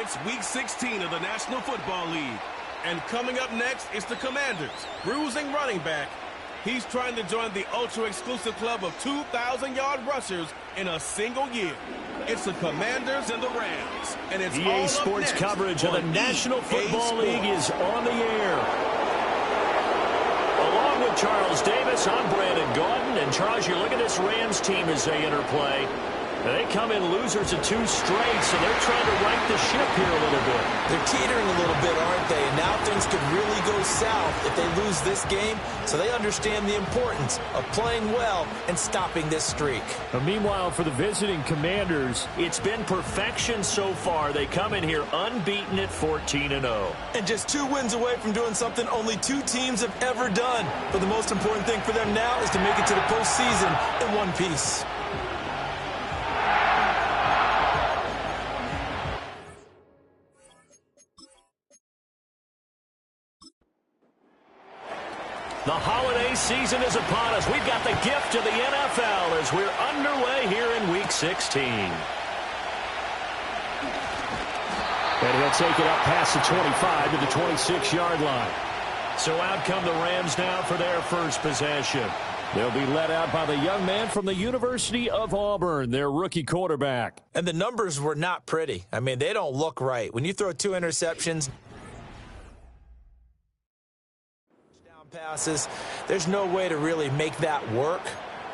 It's Week 16 of the National Football League. And coming up next is the Commanders, bruising running back. He's trying to join the ultra-exclusive club of 2,000-yard rushers in a single year. It's the Commanders and the Rams. And it's EA Sports coverage of the National Football League is on the air. Along with Charles Davis, I'm Brandon Gaudin. And Charles, you look at this Rams team as they enter play. They come in losers of 2 straight, so they're trying to right the ship here a little bit. They're teetering a little bit, aren't they? And now things could really go south if they lose this game, so they understand the importance of playing well and stopping this streak. Meanwhile, for the visiting Commanders, it's been perfection so far. They come in here unbeaten at 14-0. And just 2 wins away from doing something only 2 teams have ever done. But the most important thing for them now is to make it to the postseason in one piece. The holiday season is upon us. We've got the gift of the NFL as we're underway here in Week 16. And he'll take it up past the 25 to the 26-yard line. So out come the Rams now for their first possession. They'll be led out by the young man from the University of Auburn, their rookie quarterback. And the numbers were not pretty. I mean, they don't look right. When you throw 2 interceptions, passes, there's no way to really make that work.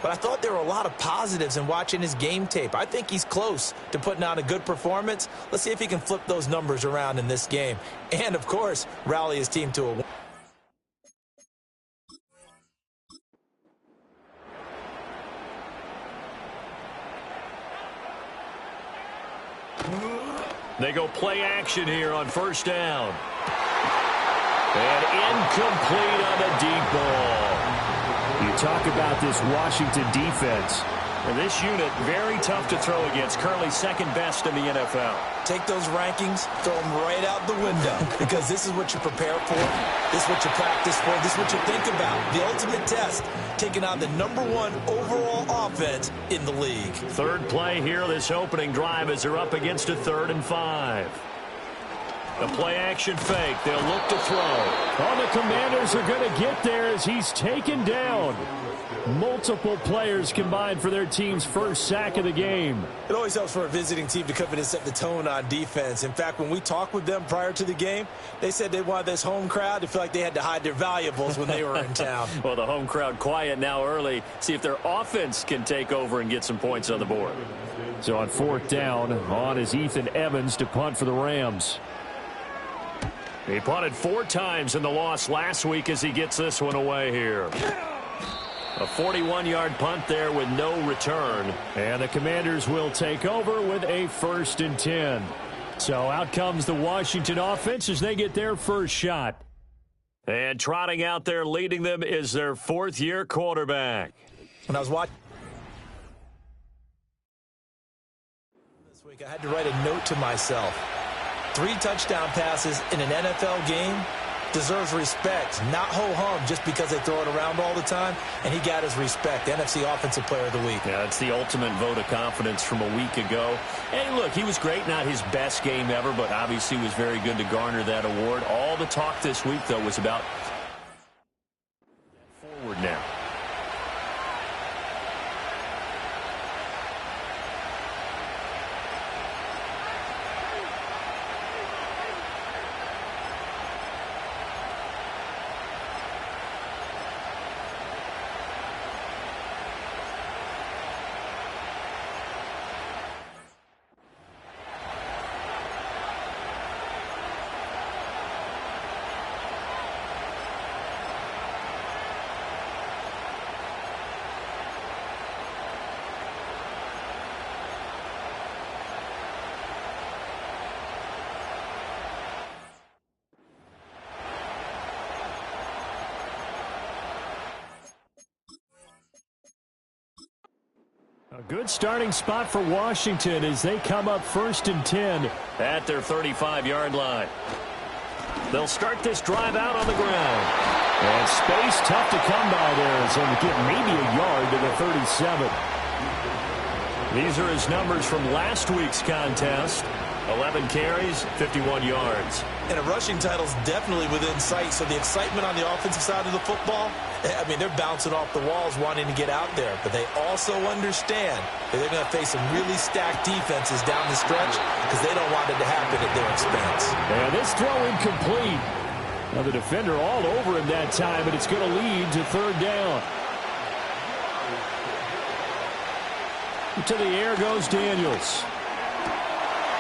But I thought there were a lot of positives in watching his game tape. I think he's close to putting out a good performance. Let's see if he can flip those numbers around in this game. And, of course, rally his team to a win. They go play action here on first down. And incomplete on the deep ball. You talk about this Washington defense. And this unit, very tough to throw against. Currently second best in the NFL. Take those rankings, throw them right out the window. Because this is what you prepare for. This is what you practice for. This is what you think about. The ultimate test, taking on the #1 overall offense in the league. Third play here, this opening drive as they're up against a 3rd and 5. The play-action fake. They'll look to throw. Oh, the Commanders are going to get there as he's taken down. Multiple players combined for their team's first sack of the game. It always helps for a visiting team to come in and set the tone on defense. In fact, when we talked with them prior to the game, they said they wanted this home crowd to feel like they had to hide their valuables when they were in town. Well, the home crowd quiet now early. See if their offense can take over and get some points on the board. So on 4th down, on is Ethan Evans to punt for the Rams. He punted 4 times in the loss last week as he gets this one away here. A 41-yard punt there with no return. And the Commanders will take over with a 1st and 10. So out comes the Washington offense as they get their first shot. And trotting out there leading them is their 4th-year quarterback. When I was watching this week, I had to write a note to myself. 3 touchdown passes in an NFL game deserves respect, not ho-hum just because they throw it around all the time. And he got his respect, NFC Offensive Player of the Week. Yeah, it's the ultimate vote of confidence from a week ago. And look, he was great, not his best game ever, but obviously was very good to garner that award. All the talk this week, though, was about forward now. A good starting spot for Washington as they come up 1st and 10 at their 35-yard line. They'll start this drive out on the ground. And space tough to come by there as they'll get maybe a yard to the 37. These are his numbers from last week's contest. 11 carries, 51 yards. And a rushing title's definitely within sight, so the excitement on the offensive side of the football, I mean, they're bouncing off the walls wanting to get out there, but they also understand that they're going to face some really stacked defenses down the stretch because they don't want it to happen at their expense. And this throw incomplete. Now the defender all over him that time, but it's going to lead to third down. To the air goes Daniels.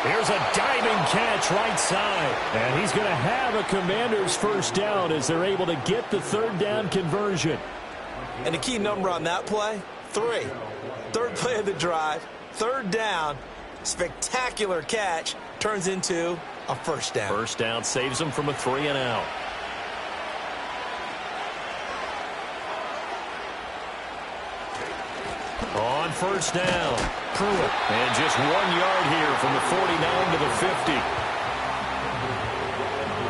Here's a diving catch right side. And he's going to have a Commanders first down as they're able to get the third down conversion. And the key number on that play, 3. Third play of the drive, third down, spectacular catch, turns into a first down. First down saves them from a 3-and-out. On first down, Pruitt. And just 1 yard here from the 49 to the 50.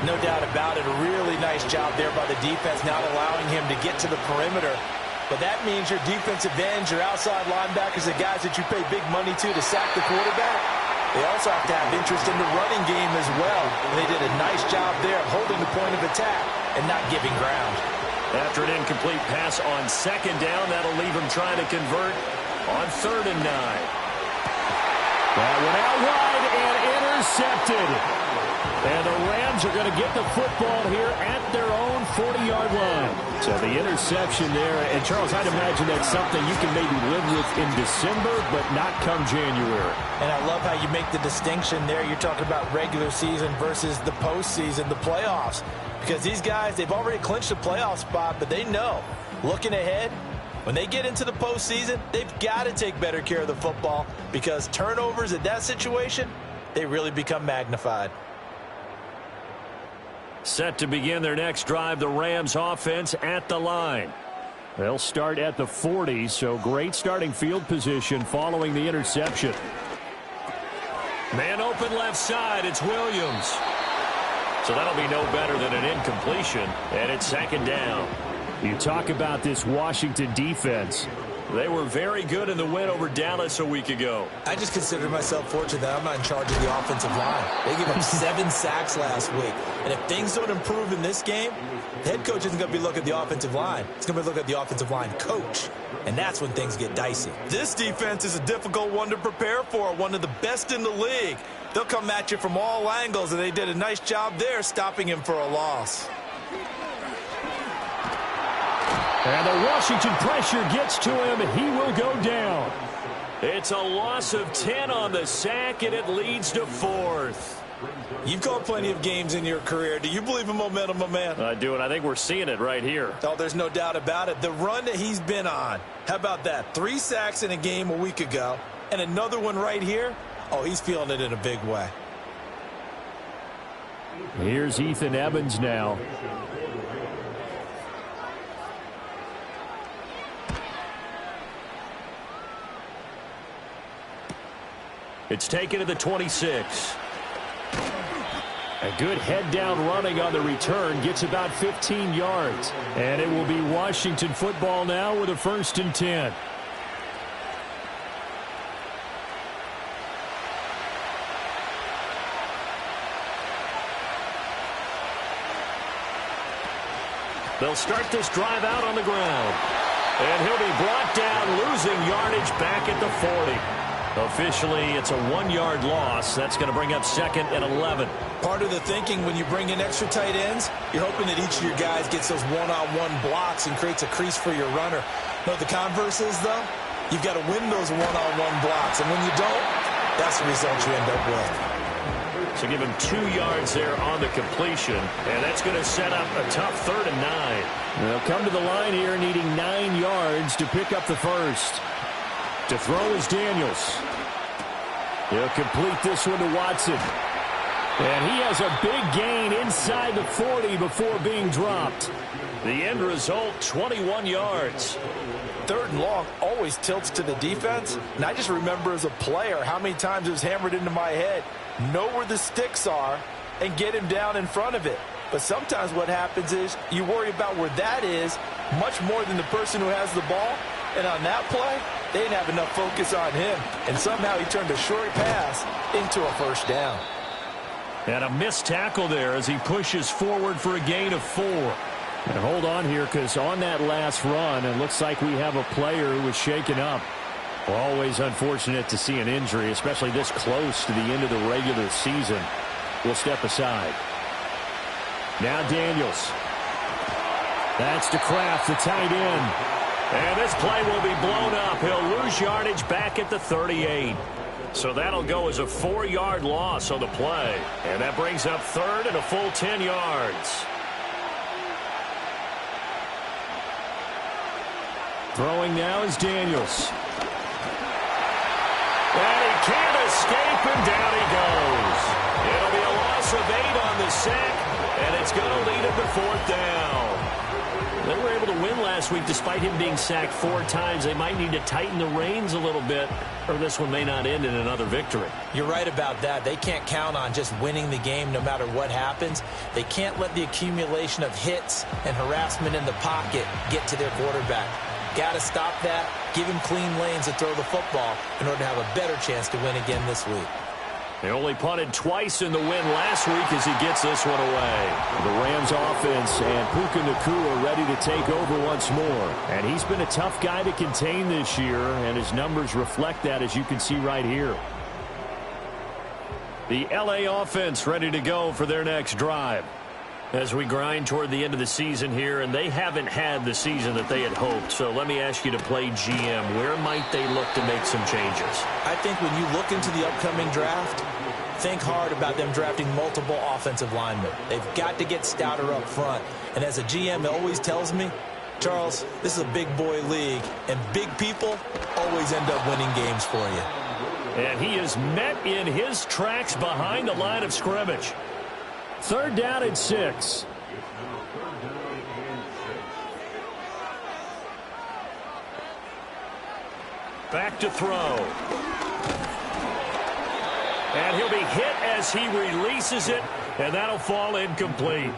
No doubt about it. A really nice job there by the defense, not allowing him to get to the perimeter. But that means your defensive ends, your outside linebackers, the guys that you pay big money to sack the quarterback, they also have to have interest in the running game as well. And they did a nice job there of holding the point of attack and not giving ground. After an incomplete pass on second down, that'll leave him trying to convert on 3rd and 9. That went out wide and intercepted. And the Rams are going to get the football here at their own 40-yard line. So the interception there. And, Charles, I'd imagine that's something you can maybe live with in December, but not come January. And I love how you make the distinction there. You're talking about regular season versus the postseason, the playoffs. Because these guys, they've already clinched a playoff spot, but they know, looking ahead, when they get into the postseason, they've got to take better care of the football because turnovers at that situation, they really become magnified. Set to begin their next drive, the Rams offense at the line. They'll start at the 40, so great starting field position following the interception. Man open left side, it's Williams. So that'll be no better than an incompletion, and it's 2nd down. You talk about this Washington defense. They were very good in the win over Dallas a week ago. I just consider myself fortunate that I'm not in charge of the offensive line. They gave up 7 sacks last week. And if things don't improve in this game, the head coach isn't going to be looking at the offensive line. He's going to be looking at the offensive line coach. And that's when things get dicey. This defense is a difficult one to prepare for, one of the best in the league. They'll come at you from all angles, and they did a nice job there stopping him for a loss. And the Washington pressure gets to him, and he will go down. It's a loss of 10 on the sack, and it leads to 4th. You've called plenty of games in your career. Do you believe in momentum, my man? I do, and I think we're seeing it right here. Oh, there's no doubt about it. The run that he's been on, how about that? 3 sacks in a game a week ago, and another one right here. Oh, he's feeling it in a big way. Here's Ethan Evans now. It's taken to the 26. A good head-down running on the return. Gets about 15 yards. And it will be Washington football now with a 1st and 10. They'll start this drive out on the ground. And he'll be brought down, losing yardage back at the 40. Officially, it's a 1-yard loss. That's going to bring up 2nd and 11. Part of the thinking when you bring in extra tight ends, you're hoping that each of your guys gets those one-on-one blocks and creates a crease for your runner. You know what the converse is, though? You've got to win those one-on-one blocks. And when you don't, that's the result you end up with. So give him 2 yards there on the completion. And that's going to set up a tough 3rd and 9. They'll come to the line here needing 9 yards to pick up the first. To throw is Daniels. He'll complete this one to Watson. And he has a big gain inside the 40 before being dropped. The end result, 21 yards. 3rd and long always tilts to the defense. And I just remember as a player how many times it was hammered into my head. Know where the sticks are and get him down in front of it. But sometimes what happens is you worry about where that is much more than the person who has the ball. And on that play, They didn't have enough focus on him, and somehow he turned a short pass into a first down. And a missed tackle there as he pushes forward for a gain of 4. And hold on here, because on that last run, it looks like we have a player who was shaken up. Always unfortunate to see an injury, especially this close to the end of the regular season. We'll step aside. Now Daniels. That's to Kraft, the tight end. And this play will be blown up. He'll lose yardage back at the 38. So that'll go as a 4-yard loss on the play. And that brings up third and a full 10 yards. Throwing now is Daniels. And he can't escape, and down he goes. It'll be a loss of 8 on the sack, and it's going to lead him to 4th down. They were able to win last week despite him being sacked 4 times. They might need to tighten the reins a little bit, or this one may not end in another victory. You're right about that. They can't count on just winning the game no matter what happens. They can't let the accumulation of hits and harassment in the pocket get to their quarterback. Got to stop that, give him clean lanes to throw the football in order to have a better chance to win again this week. They only punted twice in the win last week as he gets this one away. The Rams offense and Puka Nacua ready to take over once more. And he's been a tough guy to contain this year, and his numbers reflect that, as you can see right here. The LA offense ready to go for their next drive. As we grind toward the end of the season here, and they haven't had the season that they had hoped. So let me ask you to play GM. Where might they look to make some changes? I think when you look into the upcoming draft, think hard about them drafting multiple offensive linemen. They've got to get stouter up front. And as a GM always tells me, Charles, this is a big boy league, and big people always end up winning games for you. And he is met in his tracks behind the line of scrimmage. 3rd down and 6. Back to throw. And he'll be hit as he releases it, and that'll fall incomplete.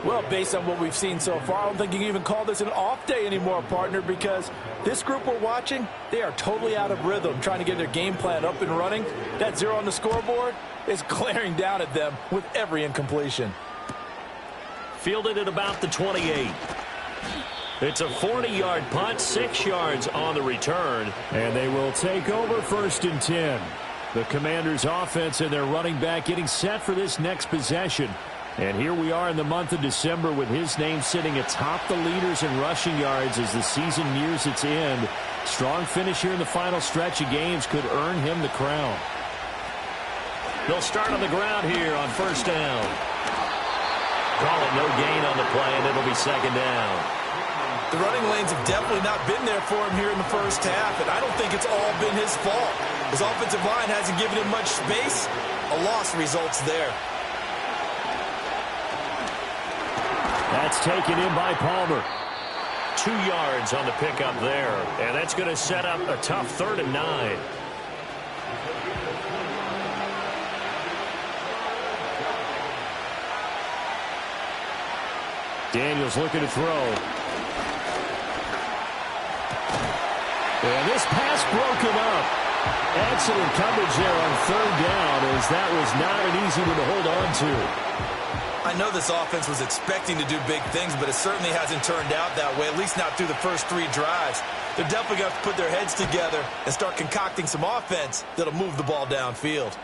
Well, based on what we've seen so far, I don't think you can even call this an off day anymore, partner, because this group we're watching, they are totally out of rhythm, trying to get their game plan up and running. That 0 on the scoreboard is glaring down at them with every incompletion. Fielded at about the 28. It's a 40-yard punt, 6 yards on the return, and they will take over 1st and 10. The Commanders' offense and their running back getting set for this next possession. And here we are in the month of December with his name sitting atop the leaders in rushing yards as the season nears its end. Strong finish here in the final stretch of games could earn him the crown. They'll start on the ground here on 1st down. Call it no gain on the play, and it'll be 2nd down. The running lanes have definitely not been there for him here in the first half, and I don't think it's all been his fault. His offensive line hasn't given him much space. A loss results there. That's taken in by Palmer. 2 yards on the pickup there, and that's going to set up a tough 3rd and 9. Daniels looking to throw. And this pass broken up. Excellent coverage there on 3rd down, as that was not an easy one to hold on to. I know this offense was expecting to do big things, but it certainly hasn't turned out that way, at least not through the first 3 drives. They're definitely going to have to put their heads together and start concocting some offense that'll move the ball downfield.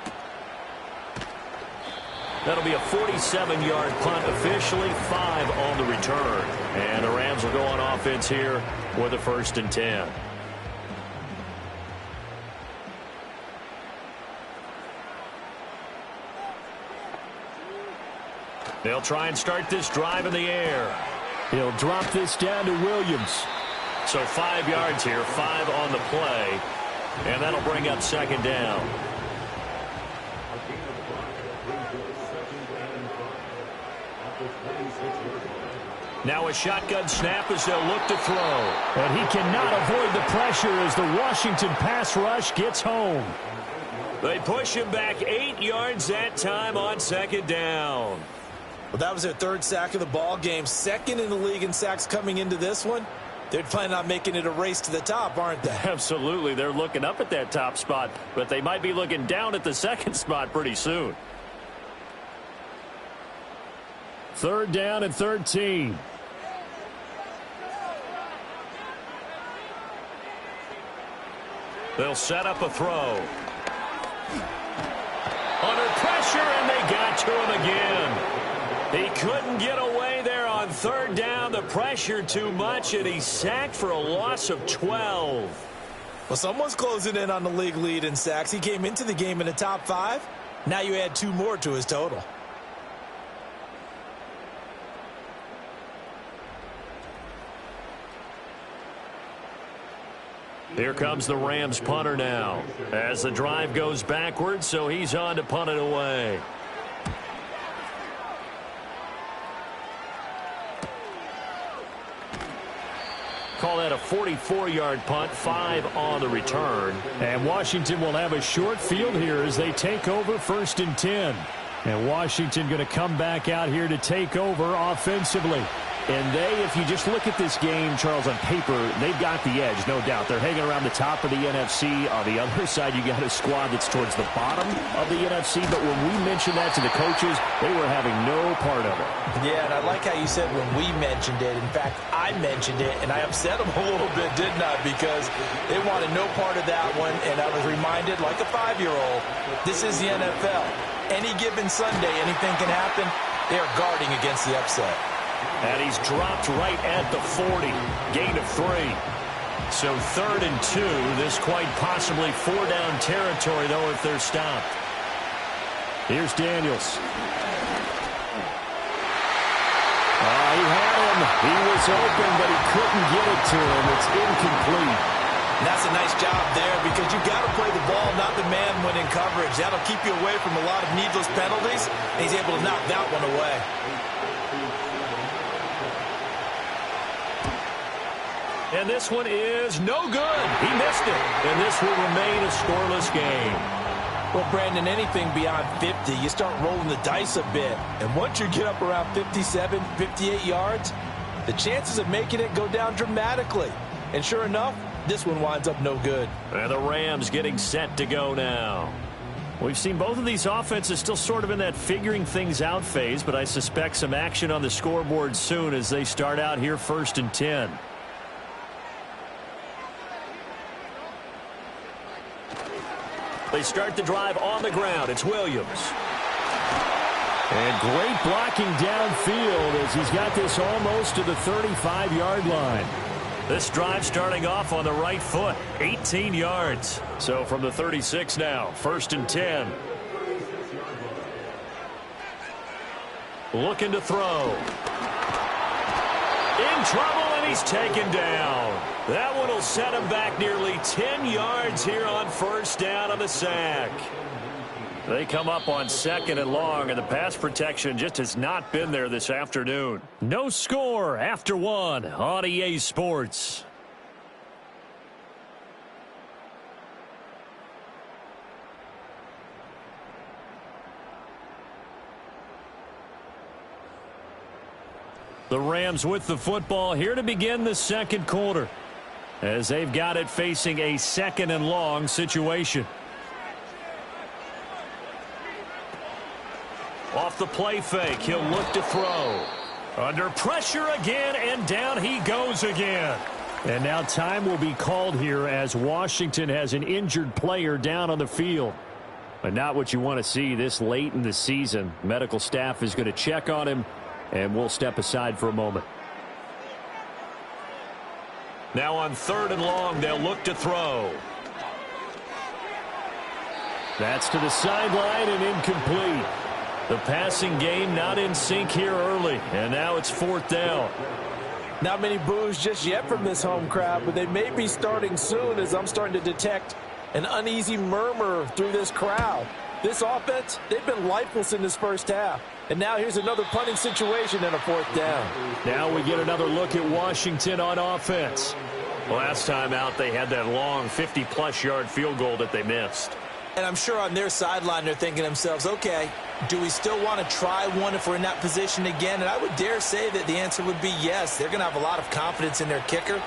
That'll be a 47-yard punt, officially 5 on the return. And the Rams will go on offense here with a 1st and 10. They'll try and start this drive in the air. He'll drop this down to Williams. So 5 yards here, 5 on the play. And that'll bring up 2nd down. Now a shotgun snap as they'll look to throw. And he cannot avoid the pressure as the Washington pass rush gets home. They push him back 8 yards that time on 2nd down. Well, that was their 3rd sack of the ball game, 2nd in the league in sacks coming into this one. They're planning on making it a race to the top, aren't they? Absolutely. They're looking up at that top spot, but they might be looking down at the second spot pretty soon. 3rd down and 13. They'll set up a throw. Under pressure, and they got to him again. He couldn't get away there on 3rd down. The pressure too much, and he's sacked for a loss of 12. Well, someone's closing in on the league lead in sacks. He came into the game in the top 5. Now you add 2 more to his total. Here comes the Rams punter now as the drive goes backwards, so he's on to punt it away. Call that a 44-yard punt, 5 on the return. And Washington will have a short field here as they take over 1st and 10. And Washington going to come back out here to take over offensively. And if you just look at this game, Charles, on paper, they've got the edge, no doubt. They're hanging around the top of the NFC. On the other side, you got a squad that's towards the bottom of the NFC. But when we mentioned that to the coaches, they were having no part of it. Yeah, and I like how you said when we mentioned it. In fact, I mentioned it, and I upset them a little bit, didn't I? Because they wanted no part of that one, and I was reminded, like a 5-year-old, this is the NFL. Any given Sunday, anything can happen. They are guarding against the upset. And he's dropped right at the 40. Gain of 3. So 3rd and 2. This quite possibly 4-down territory, though, if they're stopped. Here's Daniels. He had him. He was open, but he couldn't get it to him. It's incomplete. And that's a nice job there because you got to play the ball, not the man when in coverage. That'll keep you away from a lot of needless penalties. And he's able to knock that one away. And this one is no good. He missed it. And this will remain a scoreless game. Well, Brandon, anything beyond 50, you start rolling the dice a bit. And once you get up around 57, 58 yards, the chances of making it go down dramatically. And sure enough, this one winds up no good. And the Rams getting set to go now. We've seen both of these offenses still sort of in that figuring things out phase, but I suspect some action on the scoreboard soon as they start out here 1st and 10. They start the drive on the ground. It's Williams. And great blocking downfield as he's got this almost to the 35-yard line. This drive starting off on the right foot, 18 yards. So from the 36 now, 1st and 10. Looking to throw. In trouble, and he's taken down. That one will set him back nearly 10 yards here on 1st down on the sack. They come up on 2nd and long, and the pass protection just has not been there this afternoon. No score after 1 on EA Sports. The Rams with the football here to begin the 2nd quarter, as they've got it facing a 2nd and long situation. Off the play fake, he'll look to throw. Under pressure again, and down he goes again. And now time will be called here as Washington has an injured player down on the field. But not what you want to see this late in the season. Medical staff is going to check on him, and we'll step aside for a moment. Now on 3rd and long, they'll look to throw. That's to the sideline and incomplete. The passing game not in sync here early, and now it's 4th down. Not many boos just yet from this home crowd, but they may be starting soon as I'm starting to detect an uneasy murmur through this crowd. This offense, they've been lifeless in this 1st half. And now here's another punting situation and a 4th down. Now we get another look at Washington on offense. Last time out, they had that long 50-plus yard field goal that they missed. And I'm sure on their sideline they're thinking to themselves, okay, do we still want to try one if we're in that position again? And I would dare say that the answer would be yes. They're going to have a lot of confidence in their kicker.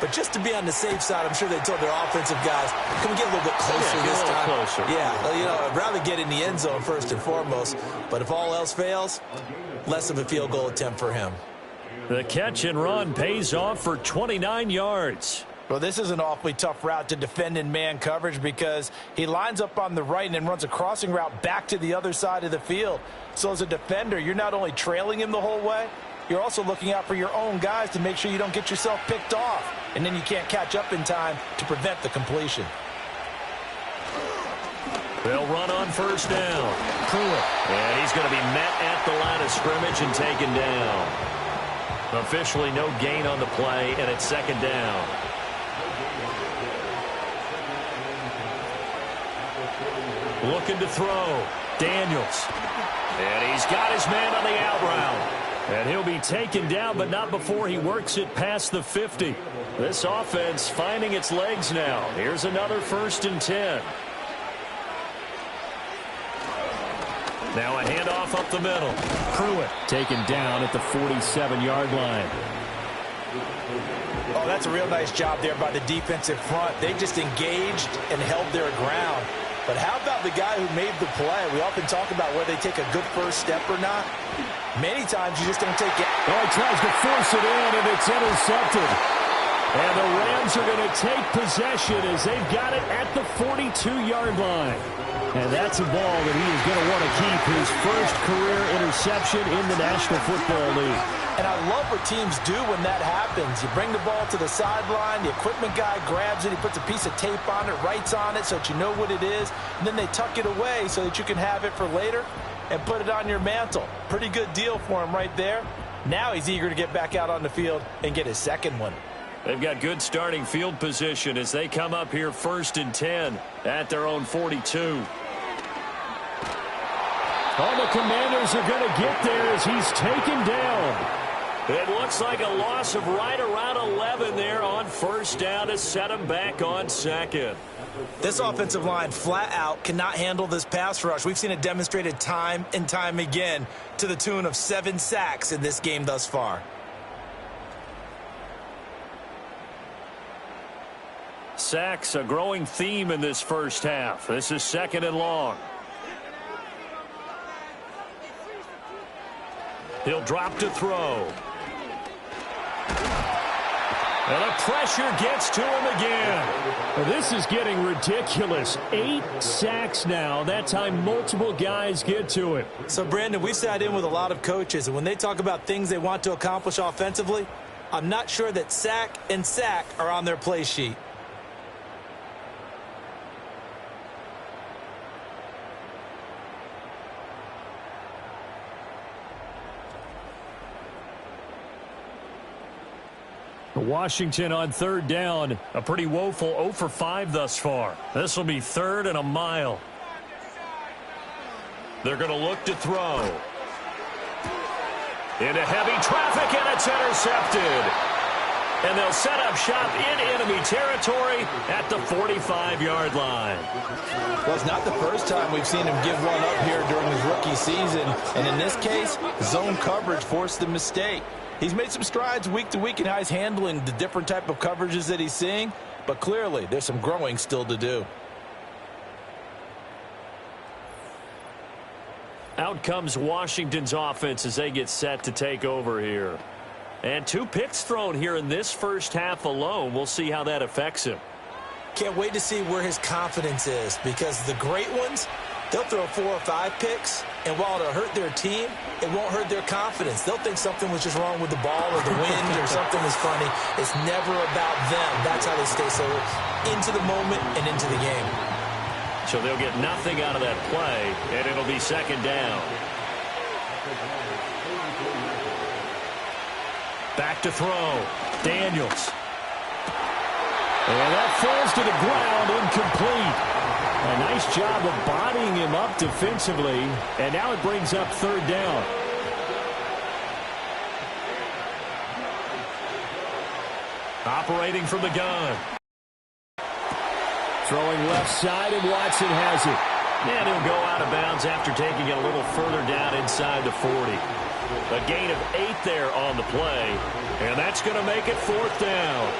But just to be on the safe side, I'm sure they told their offensive guys, can we get a little bit closer this time? Closer. Yeah, you know, I'd rather get in the end zone first and foremost. But if all else fails, less of a field goal attempt for him. The catch and run pays off for 29 yards. Well, this is an awfully tough route to defend in man coverage because he lines up on the right and then runs a crossing route back to the other side of the field. So as a defender, you're not only trailing him the whole way, you're also looking out for your own guys to make sure you don't get yourself picked off. And then you can't catch up in time to prevent the completion. They'll run on first down. Pruitt. And he's going to be met at the line of scrimmage and taken down. Officially no gain on the play, and it's second down. Looking to throw. Daniels. And he's got his man on the out route. And he'll be taken down, but not before he works it past the 50. This offense finding its legs now. Here's another 1st and 10. Now a handoff up the middle. Pruitt taken down at the 47-yard line. Oh, that's a real nice job there by the defensive front. They just engaged and held their ground. But how about the guy who made the play? We often talk about whether they take a good first step or not. Many times you just don't take it. Oh, he tries to force it in, and it's intercepted. And the Rams are going to take possession as they've got it at the 42-yard line. And that's a ball that he is going to want to keep, his first career interception in the National Football League. And I love what teams do when that happens. You bring the ball to the sideline, the equipment guy grabs it, he puts a piece of tape on it, writes on it so that you know what it is, and then they tuck it away so that you can have it for later and put it on your mantle. Pretty good deal for him right there. Now he's eager to get back out on the field and get his second one. They've got good starting field position as they come up here 1st and 10 at their own 42. All the Commanders are going to get there as he's taken down. It looks like a loss of right around 11 there on first down to set him back on second. This offensive line flat out cannot handle this pass rush. We've seen it demonstrated time and time again to the tune of 7 sacks in this game thus far. Sacks, a growing theme in this first half. This is 2nd and long. He'll drop to throw. And the pressure gets to him again. This is getting ridiculous. 8 sacks now. That time multiple guys get to it. So, Brandon, we've sat in with a lot of coaches, and when they talk about things they want to accomplish offensively, I'm not sure that sack and sack are on their play sheet. Washington on 3rd down. A pretty woeful 0 for 5 thus far. This will be 3rd and a mile. They're going to look to throw. Into heavy traffic, and it's intercepted. And they'll set up shop in enemy territory at the 45-yard line. Well, it's not the first time we've seen him give one up here during his rookie season. And in this case, zone coverage forced the mistake. He's made some strides week to week in how he's handling the different type of coverages that he's seeing, but clearly there's some growing still to do. Out comes Washington's offense as they get set to take over here. And 2 picks thrown here in this first half alone. We'll see how that affects him. Can't wait to see where his confidence is, because the great ones, they'll throw 4 or 5 picks, and while it'll hurt their team, it won't hurt their confidence. They'll think something was just wrong with the ball or the wind or something was funny. It's never about them. That's how they stay so into the moment and into the game. So they'll get nothing out of that play, and it'll be 2nd down. Back to throw. Daniels. And that falls to the ground, incomplete. A nice job of bodying him up defensively, and now it brings up 3rd down. Operating from the gun. Throwing left side, and Watson has it. And he'll go out of bounds after taking it a little further down inside the 40. A gain of 8 there on the play, and that's going to make it 4th down.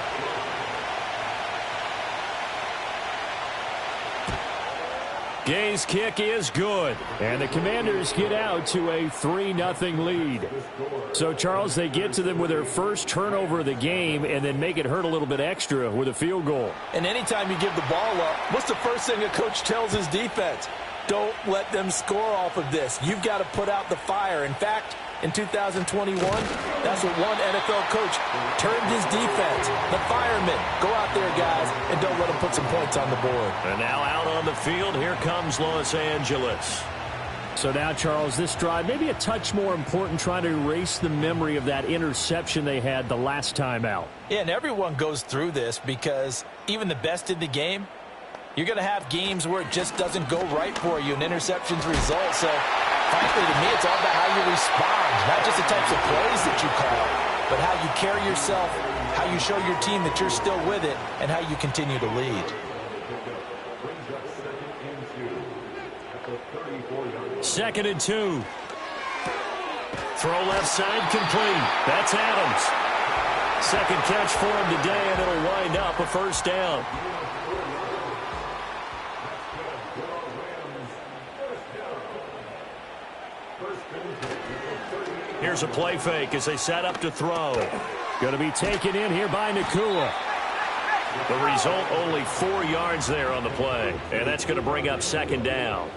Gay's kick is good, and the Commanders get out to a 3-0 lead. So, Charles, they get to them with their first turnover of the game and then make it hurt a little bit extra with a field goal. And anytime you give the ball up, what's the first thing a coach tells his defense? Don't let them score off of this. You've got to put out the fire. In fact, in 2021, that's what one NFL coach termed his defense. The firemen. Go out there, guys, and don't let them put some points on the board. And now out on the field, here comes Los Angeles. So now, Charles, this drive maybe a touch more important, trying to erase the memory of that interception they had the last time out. Yeah, and everyone goes through this because even the best in the game, you're going to have games where it just doesn't go right for you, and interceptions result. So, frankly, to me, it's all about how you respond, not just the types of plays that you call, but how you carry yourself, how you show your team that you're still with it, and how you continue to lead. Second and 2. Throw left side complete. That's Adams. Second catch for him today, and it'll wind up a first down. Here's a play fake as they set up to throw. Going to be taken in here by Nakua. The result, only 4 yards there on the play. And that's going to bring up second down.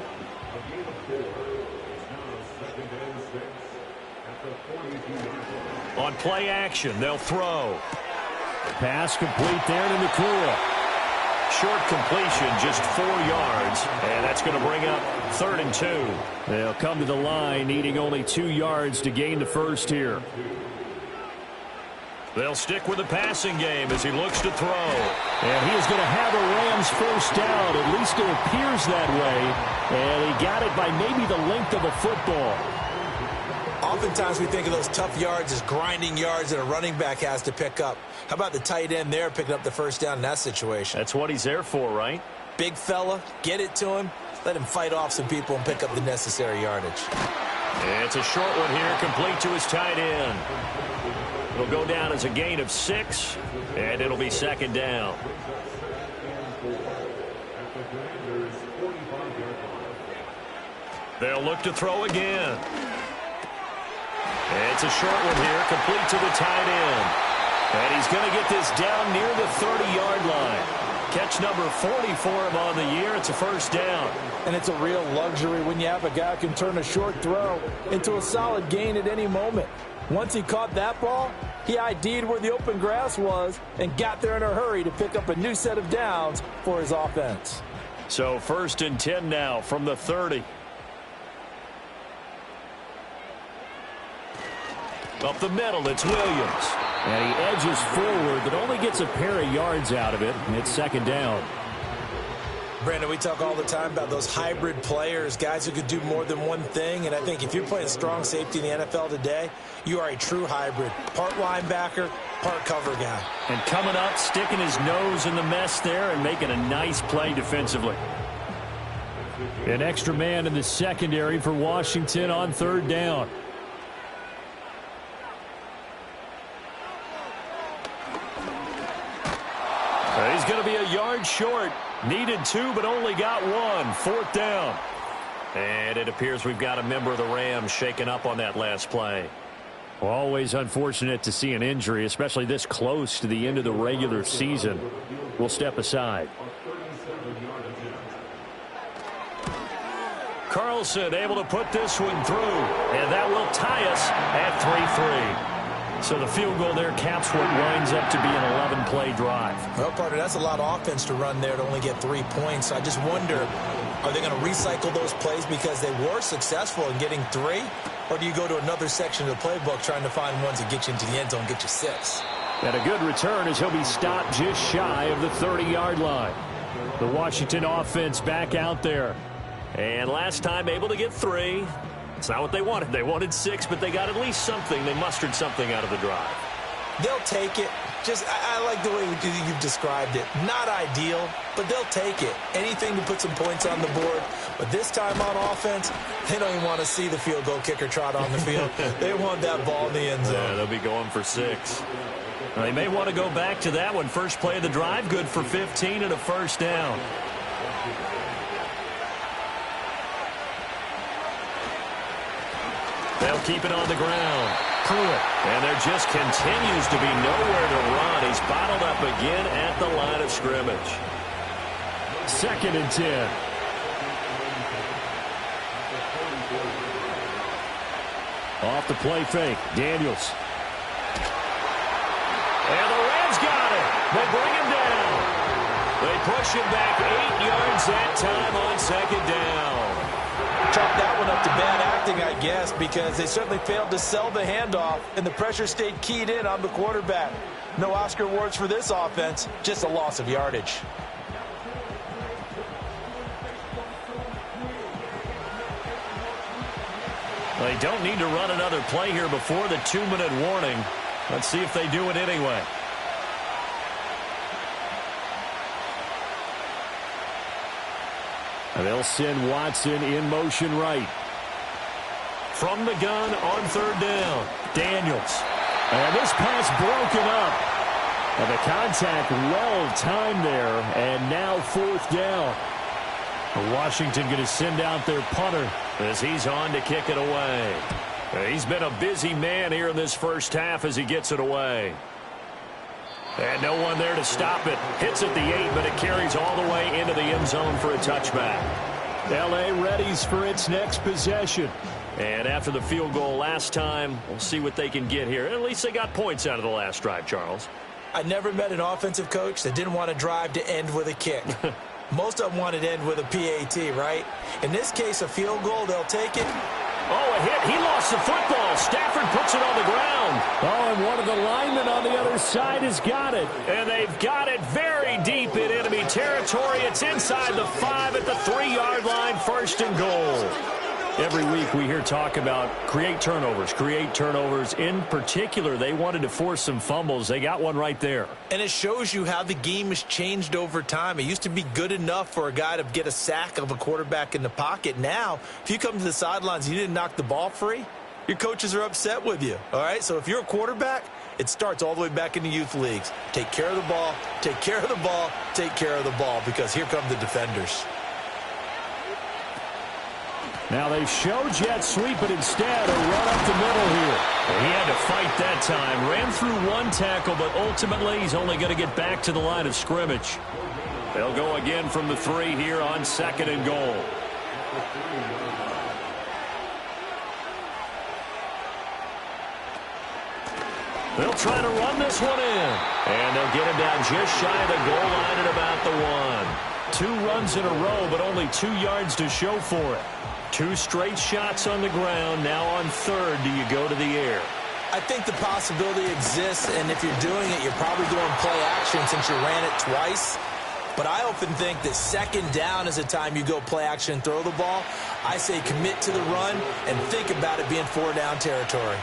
On play action, they'll throw. Pass complete there to Nakua. Short completion, just 4 yards, and that's going to bring up 3rd and 2. They'll come to the line, needing only 2 yards to gain the first here. They'll stick with the passing game as he looks to throw. And he is going to have a Rams first down. At least it appears that way. And he got it by maybe the length of a football. Oftentimes we think of those tough yards as grinding yards that a running back has to pick up. How about the tight end there picking up the first down in that situation? That's what he's there for, right? Big fella, get it to him, let him fight off some people and pick up the necessary yardage. It's a short one here, complete to his tight end. It'll go down as a gain of 6, and it'll be second down. They'll look to throw again. It's a short one here, complete to the tight end. And he's going to get this down near the 30-yard line. Catch number 40 for him on the year. It's a first down. And it's a real luxury when you have a guy who can turn a short throw into a solid gain at any moment. Once he caught that ball, he ID'd where the open grass was and got there in a hurry to pick up a new set of downs for his offense. So 1st and 10 now from the 30. Up the middle, it's Williams. And he edges forward, but only gets a pair of yards out of it. And it's second down. Brandon, we talk all the time about those hybrid players, guys who could do more than one thing. And I think if you're playing strong safety in the NFL today, you are a true hybrid. Part linebacker, part cover guy. And coming up, sticking his nose in the mess there and making a nice play defensively. An extra man in the secondary for Washington on 3rd down. He's going to be a yard short. Needed 2, but only got 1. 4th down. And it appears we've got a member of the Rams shaken up on that last play. Always unfortunate to see an injury, especially this close to the end of the regular season. We'll step aside. Carlson able to put this one through, and that will tie us at 3-3. So the field goal there caps what winds up to be an 11-play drive. Well, partner, that's a lot of offense to run there to only get 3 points. I just wonder, are they going to recycle those plays because they were successful in getting 3? Or do you go to another section of the playbook trying to find ones that get you into the end zone, get you 6? And a good return as he'll be stopped just shy of the 30-yard line. The Washington offense back out there. And last time able to get 3. It's not what they wanted. They wanted 6, but they got at least something. They mustered something out of the drive. They'll take it. I like the way you've described it. Not ideal, but they'll take it. Anything to put some points on the board. But this time on offense, they don't even want to see the field goal kicker trot on the field. They want that ball in the end zone. Yeah, they'll be going for 6. They may want to go back to that one. First play of the drive, good for 15 and a first down. They'll keep it on the ground. Pruitt. And there just continues to be nowhere to run. He's bottled up again at the line of scrimmage. 2nd and 10. Off the play fake. Daniels. And the Rams got it. They bring him down. They push him back 8 yards that time on 2nd down. Chalk that one up to bad acting, I guess, because they certainly failed to sell the handoff, and the pressure stayed keyed in on the quarterback. No Oscar awards for this offense, just a loss of yardage. They don't need to run another play here before the 2-minute warning. Let's see if they do it anyway. And they'll send Watson in motion right. From the gun on 3rd down, Daniels. And this pass broken up. And the contact well timed there. And now 4th down. Washington going to send out their punter as he's on to kick it away. He's been a busy man here in this first half as he gets it away. And no one there to stop it. Hits at the 8, but it carries all the way into the end zone for a touchback. L.A. readies for its next possession. And after the field goal last time, we'll see what they can get here. At least they got points out of the last drive, Charles. I never met an offensive coach that didn't want to drive to end with a kick. Most of them wanted to end with a PAT, right? In this case, a field goal, they'll take it. Oh, a hit. He lost the football. Stafford puts it on the ground. Oh, and one of the linemen on the other side has got it. And they've got it very deep in enemy territory. It's inside the 5 at the 3-yard line. 1st and goal. Every week we hear talk about create turnovers. In particular, they wanted to force some fumbles. They got one right there. And it shows you how the game has changed over time. It used to be good enough for a guy to get a sack of a quarterback in the pocket. Now, if you come to the sidelines and you didn't knock the ball free, your coaches are upset with you. All right, so if you're a quarterback, it starts all the way back in the youth leagues. Take care of the ball, take care of the ball, take care of the ball, because here come the defenders. Now they show jet sweep, but instead a run up the middle here. He had to fight that time. Ran through one tackle, but ultimately he's only going to get back to the line of scrimmage. They'll go again from the 3 here on 2nd and goal. They'll try to run this one in. And they'll get him down just shy of the goal line at about the 1. 2 runs in a row, but only 2 yards to show for it. 2 straight shots on the ground. Now on 3rd, do you go to the air? I think the possibility exists, and if you're doing it, you're probably doing play action since you ran it twice. But I often think that 2nd down is the time you go play action and throw the ball. I say commit to the run and think about it being 4-down territory.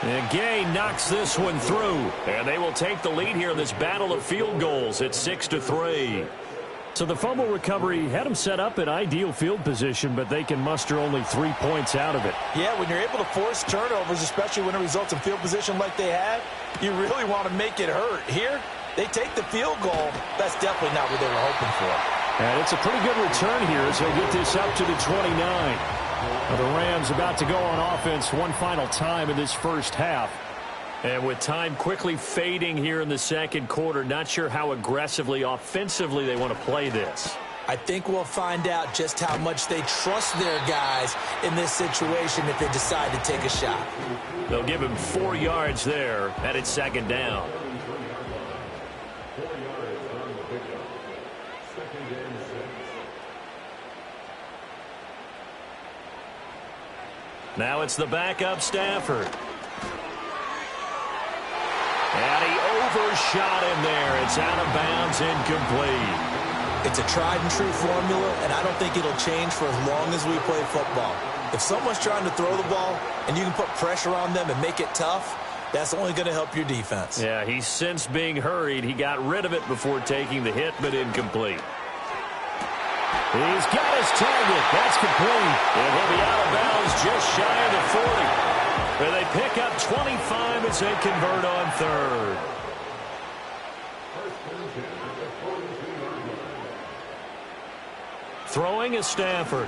And Gay knocks this one through. And they will take the lead here in this battle of field goals at 6-3. So the fumble recovery had them set up in ideal field position, but they can muster only 3 points out of it. Yeah, when you're able to force turnovers, especially when it results in field position like they had, you really want to make it hurt. Here, they take the field goal. That's definitely not what they were hoping for. And it's a pretty good return here as they get this up to the 29. Now the Rams about to go on offense one final time in this first half. And with time quickly fading here in the 2nd quarter, not sure how aggressively, offensively they want to play this. I think we'll find out just how much they trust their guys in this situation if they decide to take a shot. They'll give him 4 yards there, and it's 2nd down. Now it's the backup Stafford. And he overshot him there. It's out of bounds, incomplete. It's a tried-and-true formula, and I don't think it'll change for as long as we play football. If someone's trying to throw the ball and you can put pressure on them and make it tough, that's only going to help your defense. Yeah, he's since being hurried. He got rid of it before taking the hit, but incomplete. He's got his target. That's complete. And he'll be out of bounds just shy of the 40. And they pick up 25 as they convert on 3rd. Throwing is Stafford.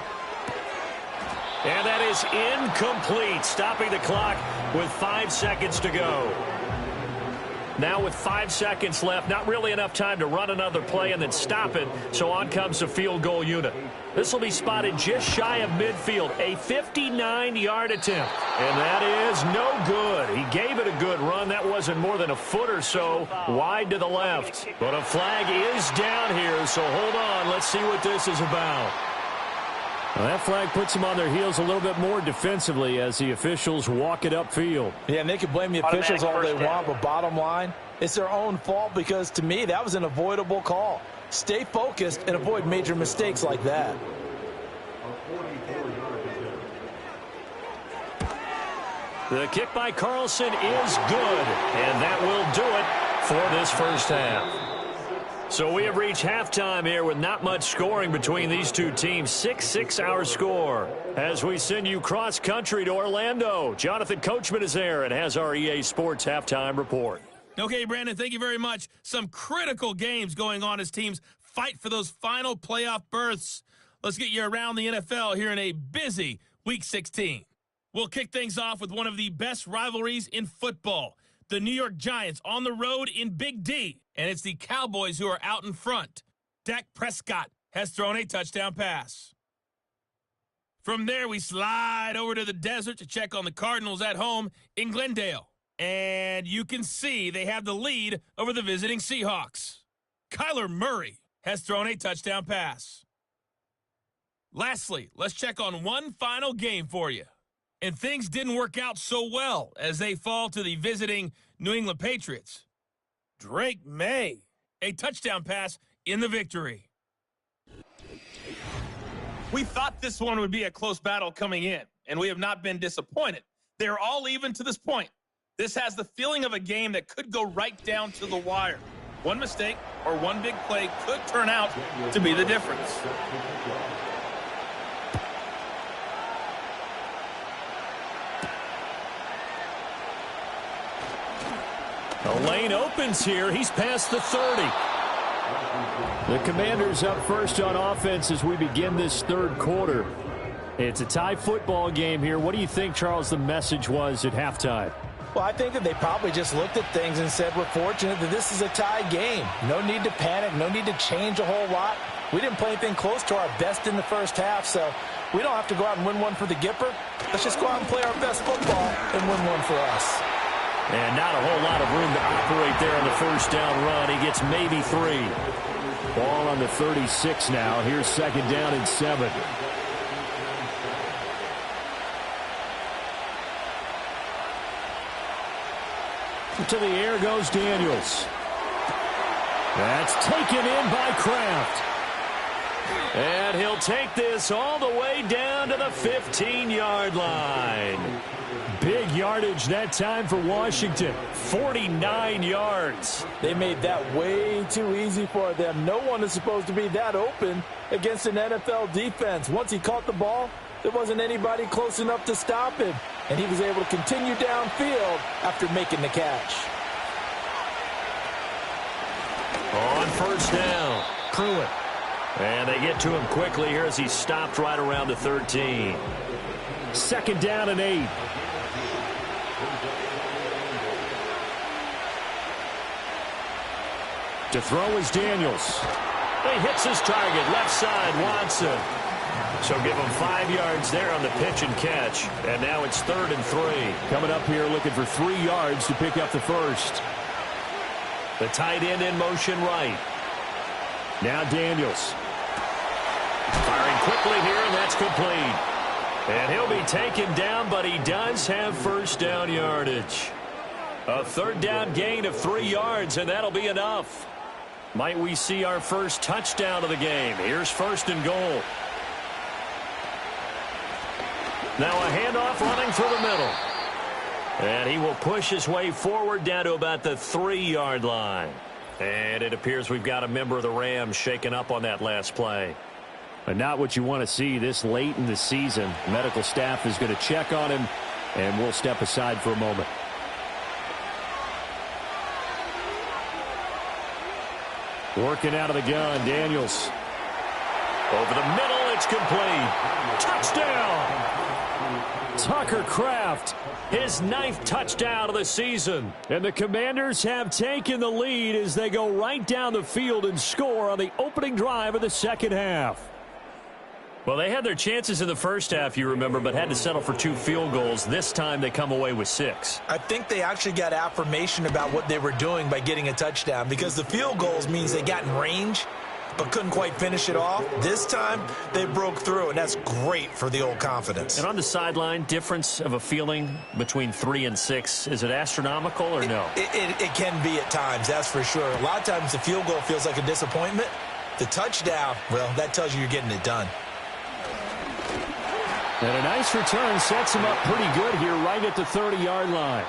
And that is incomplete, stopping the clock with 5 seconds to go. Now with 5 seconds left, not really enough time to run another play and then stop it, so on comes the field goal unit. This will be spotted just shy of midfield, a 59-yard attempt. And that is no good. He gave it a good run. That wasn't more than a foot or so wide to the left. But a flag is down here, so hold on. Let's see what this is about. Well, that flag puts them on their heels a little bit more defensively as the officials walk it upfield. Yeah, and they can blame the officials all they want, but bottom line, it's their own fault because, to me, that was an avoidable call. Stay focused and avoid major mistakes like that. The kick by Carlson is good, and that will do it for this first half. So we have reached halftime here with not much scoring between these two teams. 6-6 our score. As we send you cross-country to Orlando, Jonathan Coachman is there and has our EA Sports halftime report. Okay, Brandon, thank you very much. Some critical games going on as teams fight for those final playoff berths. Let's get you around the NFL here in a busy Week 16. We'll kick things off with one of the best rivalries in football. The New York Giants on the road in Big D, and it's the Cowboys who are out in front. Dak Prescott has thrown a touchdown pass. From there, we slide over to the desert to check on the Cardinals at home in Glendale. And you can see they have the lead over the visiting Seahawks. Kyler Murray has thrown a touchdown pass. Lastly, let's check on one final game for you. And things didn't work out so well as they fall to the visiting New England Patriots. Drake May, a touchdown pass in the victory. We thought this one would be a close battle coming in, and we have not been disappointed. They're all even to this point. This has the feeling of a game that could go right down to the wire. One mistake or one big play could turn out to be the difference. The lane opens here. He's past the 30. The Commanders up first on offense as we begin this third quarter. It's a tie football game here. What do you think, Charles, the message was at halftime? Well, I think that they probably just looked at things and said, we're fortunate that this is a tie game. No need to panic. No need to change a whole lot. We didn't play anything close to our best in the first half, so we don't have to go out and win one for the Gipper. Let's just go out and play our best football and win one for us. And not a whole lot of room to operate there on the first down run. He gets maybe 3. Ball on the 36 now. Here's second down and 7. To the air goes Daniels. That's taken in by Kraft. And he'll take this all the way down to the 15-yard line. Big yardage that time for Washington. 49 yards. They made that way too easy for them. No one is supposed to be that open against an NFL defense. Once he caught the ball, there wasn't anybody close enough to stop him. And he was able to continue downfield after making the catch. On first down, Pruitt. And they get to him quickly here as he stopped right around the 13. Second down and 8. To throw is Daniels. He hits his target, left side, Watson. So give him 5 yards there on the pitch and catch. And now it's 3rd and 3. Coming up here looking for 3 yards to pick up the first. The tight end in motion right. Now Daniels. Firing quickly here, and that's complete. And he'll be taken down, but he does have first down yardage. A third down gain of 3 yards, and that'll be enough. Might we see our first touchdown of the game? Here's 1st and goal. Now a handoff running through the middle. And he will push his way forward down to about the 3-yard line. And it appears we've got a member of the Rams shaken up on that last play. But not what you want to see this late in the season. Medical staff is going to check on him, and we'll step aside for a moment. Working out of the gun, Daniels. Over the middle, it's complete. Touchdown! Tucker Kraft, his 9th touchdown of the season. And the Commanders have taken the lead as they go right down the field and score on the opening drive of the second half. Well, they had their chances in the first half, you remember, but had to settle for 2 field goals. This time they come away with 6. I think they actually got affirmation about what they were doing by getting a touchdown, because the field goals means they got in range but couldn't quite finish it off. This time they broke through, and that's great for the old confidence. And on the sideline, difference of a feeling between 3 and 6, is it astronomical or no? It can be at times, that's for sure. A lot of times the field goal feels like a disappointment. The touchdown, well, that tells you you're getting it done. And a nice return sets him up pretty good here right at the 30-yard line.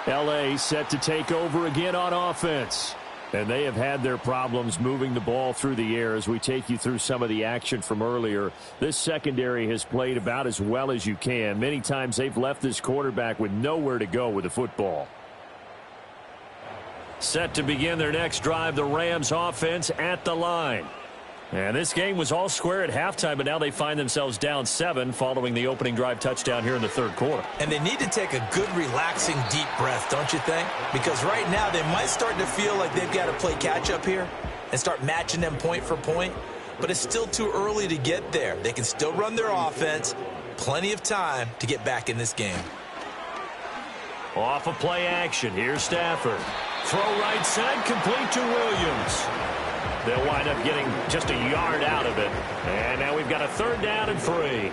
L.A. set to take over again on offense. And they have had their problems moving the ball through the air as we take you through some of the action from earlier. This secondary has played about as well as you can. Many times they've left this quarterback with nowhere to go with the football. Set to begin their next drive, the Rams offense at the line. And this game was all square at halftime, but now they find themselves down 7 following the opening drive touchdown here in the third quarter. And they need to take a good, relaxing, deep breath, don't you think? Because right now they might start to feel like they've got to play catch-up here and start matching them point for point. But it's still too early to get there. They can still run their offense. Plenty of time to get back in this game. Off of play action, here's Stafford. Throw right side, complete to Williams. They'll wind up getting just a yard out of it. And now we've got a 3rd down and 3.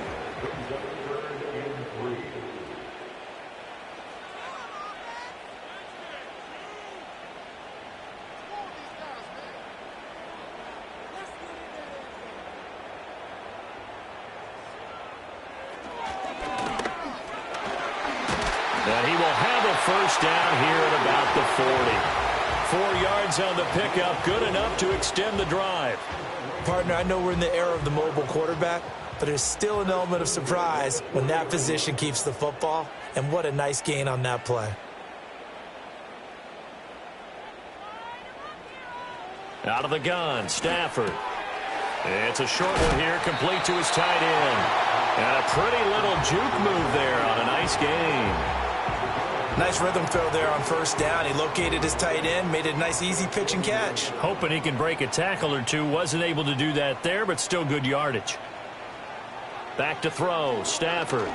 And he will have a 1st down here at about the 40. 4 yards on the pickup, good enough to extend the drive. Partner, I know we're in the era of the mobile quarterback, but there's still an element of surprise when that position keeps the football, and what a nice gain on that play. Out of the gun, Stafford. It's a short one here, complete to his tight end. And a pretty little juke move there on a nice gain. Nice rhythm throw there on 1st down. He located his tight end, made it a nice, easy pitch and catch. Hoping he can break a tackle or two. Wasn't able to do that there, but still good yardage. Back to throw, Stafford.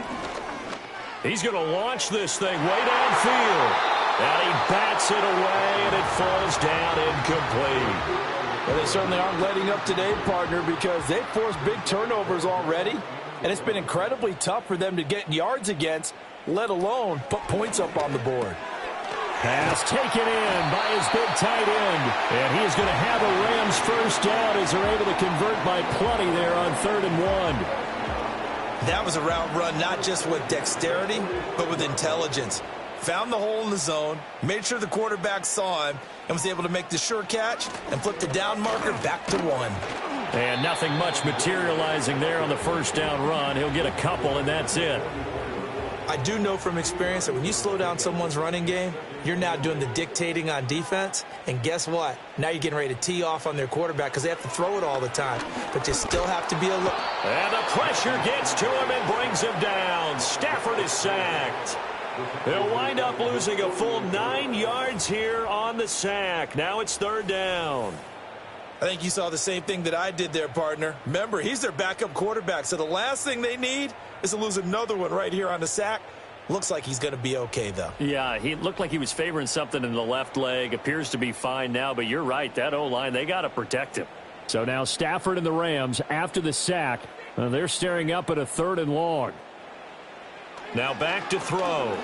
He's going to launch this thing way downfield. And he bats it away, and it falls down incomplete. Well, they certainly aren't letting up today, partner, because they've forced big turnovers already. And it's been incredibly tough for them to get yards against, let alone put points up on the board. Pass taken in by his big tight end. And he is going to have a Rams 1st down as they're able to convert by plenty there on 3rd and 1. That was a route run not just with dexterity, but with intelligence. Found the hole in the zone, made sure the quarterback saw him, and was able to make the sure catch and flip the down marker back to 1. And nothing much materializing there on the 1st down run. He'll get a couple, and that's it. I do know from experience that when you slow down someone's running game, you're now doing the dictating on defense. And guess what? Now you're getting ready to tee off on their quarterback because they have to throw it all the time. But you still have to be alert. And the pressure gets to him and brings him down. Stafford is sacked. They'll wind up losing a full 9 yards here on the sack. Now it's 3rd down. I think you saw the same thing that I did there, partner. Remember, he's their backup quarterback, so the last thing they need is to lose another one right here on the sack. Looks like he's going to be okay, though. Yeah, he looked like he was favoring something in the left leg. Appears to be fine now, but you're right. That O-line, they got to protect him. So now Stafford and the Rams, after the sack, they're staring up at a 3rd and long. Now back to throw.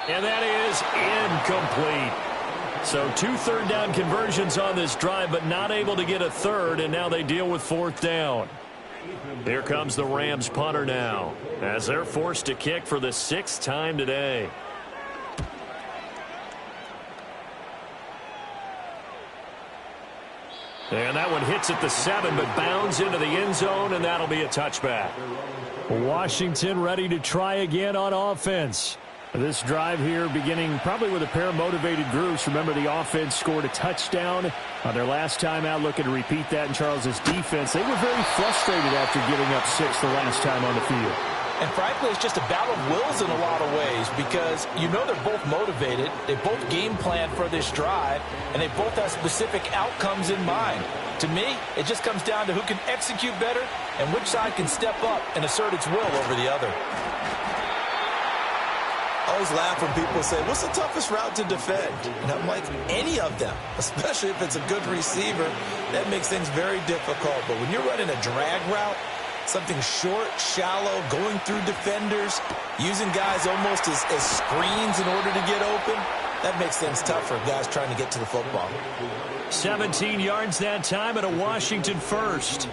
And that is incomplete. So 2 3rd down conversions on this drive, but not able to get a 3rd, and now they deal with 4th down. Here comes the Rams punter now, as they're forced to kick for the 6th time today. And that one hits at the 7, but bounds into the end zone, and that'll be a touchback. Washington ready to try again on offense. This drive here beginning probably with a pair of motivated groups. Remember, the offense scored a touchdown on their last time out. Looking to repeat that in Charles's defense. They were very frustrated after giving up 6 the last time on the field. And frankly, it's just a battle of wills in a lot of ways because you know they're both motivated. They both game plan for this drive, and they both have specific outcomes in mind. To me, it just comes down to who can execute better and which side can step up and assert its will over the other. I always laugh when people say, what's the toughest route to defend? And I'm like, any of them, especially if it's a good receiver. That makes things very difficult. But when you're running a drag route, something short, shallow, going through defenders, using guys almost as screens in order to get open, that makes things tough for guys trying to get to the football. 17 yards that time and a Washington first.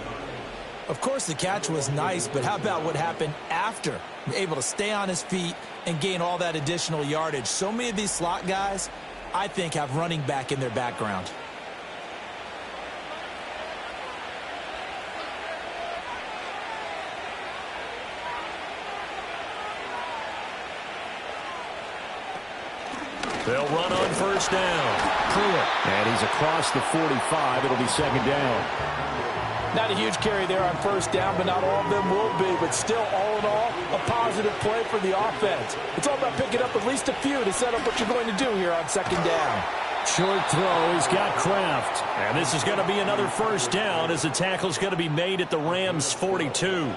Of course, the catch was nice, but how about what happened after? Able to stay on his feet and gain all that additional yardage. So many of these slot guys, I think, have running back in their background. They'll run on first down. Pruitt. And he's across the 45. It'll be second down. Not a huge carry there on first down, but not all of them will be. But still, all in all, a positive play for the offense. It's all about picking up at least a few to set up what you're going to do here on second down. Short throw. He's got Kraft. And this is going to be another first down as the tackle's going to be made at the Rams' 42.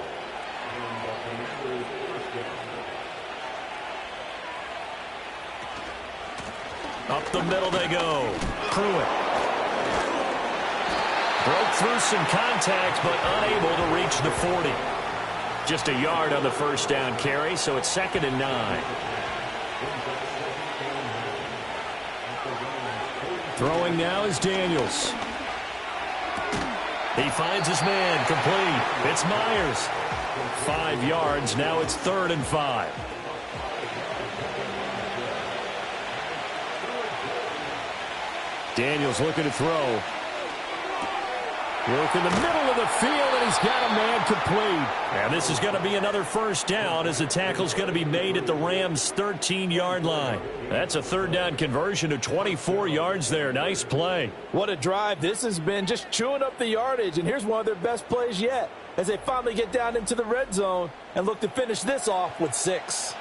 Up the middle they go. Pruitt. Broke through some contact, but unable to reach the 40. Just a yard on the first down carry, so it's 2nd and 9. Throwing now is Daniels. He finds his man, complete. It's Myers. 5 yards, now it's 3rd and 5. Daniels looking to throw. Work in the middle of the field, and he's got a man complete. And this is going to be another first down as the tackle's going to be made at the Rams' 13-yard line. That's a 3rd down conversion of 24 yards there. Nice play. What a drive. This has been just chewing up the yardage, and here's one of their best plays yet as they finally get down into the red zone and look to finish this off with 6.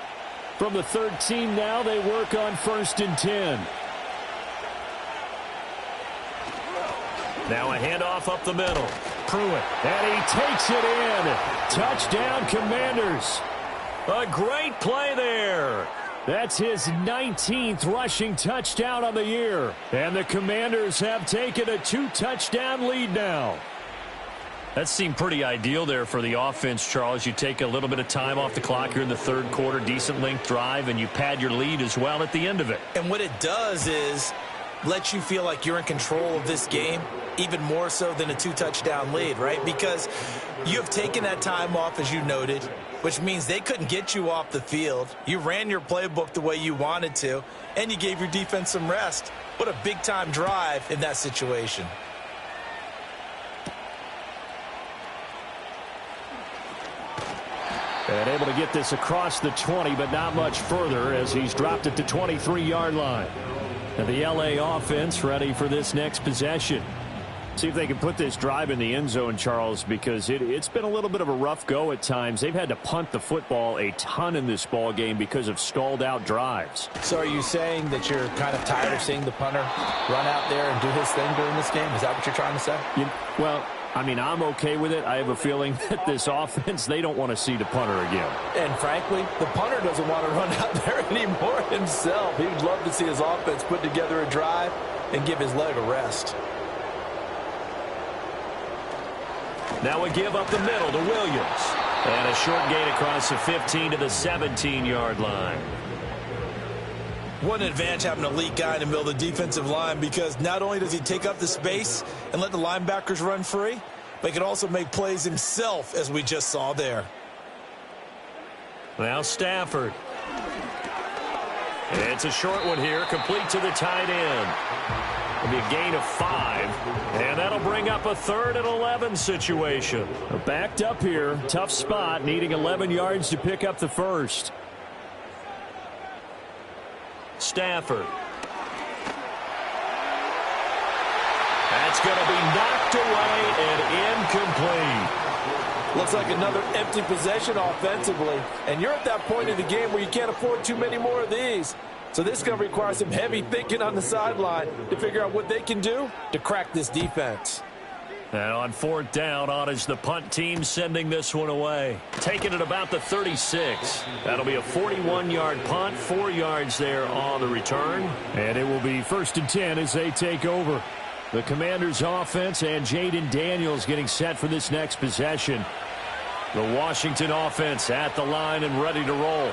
From the 13 now, they work on 1st and 10. Now a handoff up the middle. Pruitt. And he takes it in. Touchdown, Commanders. A great play there. That's his 19th rushing touchdown on the year. And the Commanders have taken a 2-touchdown lead now. That seemed pretty ideal there for the offense, Charles. You take a little bit of time off the clock here in the 3rd quarter, decent length drive, and you pad your lead as well at the end of it. And what it does is let you feel like you're in control of this game, even more so than a 2-touchdown lead, right? Because you have taken that time off, as you noted, which means they couldn't get you off the field. You ran your playbook the way you wanted to, and you gave your defense some rest. What a big-time drive in that situation. And able to get this across the 20, but not much further as he's dropped it to 23-yard line. And the LA offense ready for this next possession. See if they can put this drive in the end zone, Charles, because it's been a little bit of a rough go at times. They've had to punt the football a ton in this ball game because of stalled-out drives. So are you saying that you're kind of tired of seeing the punter run out there and do his thing during this game? Is that what you're trying to say? Well, I mean, I'm okay with it. I have a feeling that this offense, they don't want to see the punter again. And frankly, the punter doesn't want to run out there anymore himself. He would love to see his offense put together a drive and give his leg a rest. Now a give up the middle to Williams. And a short gain across the 15 to the 17-yard line. What an advantage having an elite guy in the middle of the defensive line, because not only does he take up the space and let the linebackers run free, but he can also make plays himself, as we just saw there. Now Stafford. It's a short one here, complete to the tight end. It'll be a gain of 5, and that'll bring up a 3rd and 11 situation. Backed up here, tough spot, needing 11 yards to pick up the first. Stafford. That's going to be knocked away and incomplete. Looks like another empty possession offensively. And you're at that point in the game where you can't afford too many more of these. So this is going to require some heavy thinking on the sideline to figure out what they can do to crack this defense. And on 4th down, on is the punt team sending this one away. Taking it about the 36. That'll be a 41-yard punt, 4 yards there on the return. And it will be 1st and 10 as they take over. The Commanders' offense and Jaden Daniels getting set for this next possession. The Washington offense at the line and ready to roll.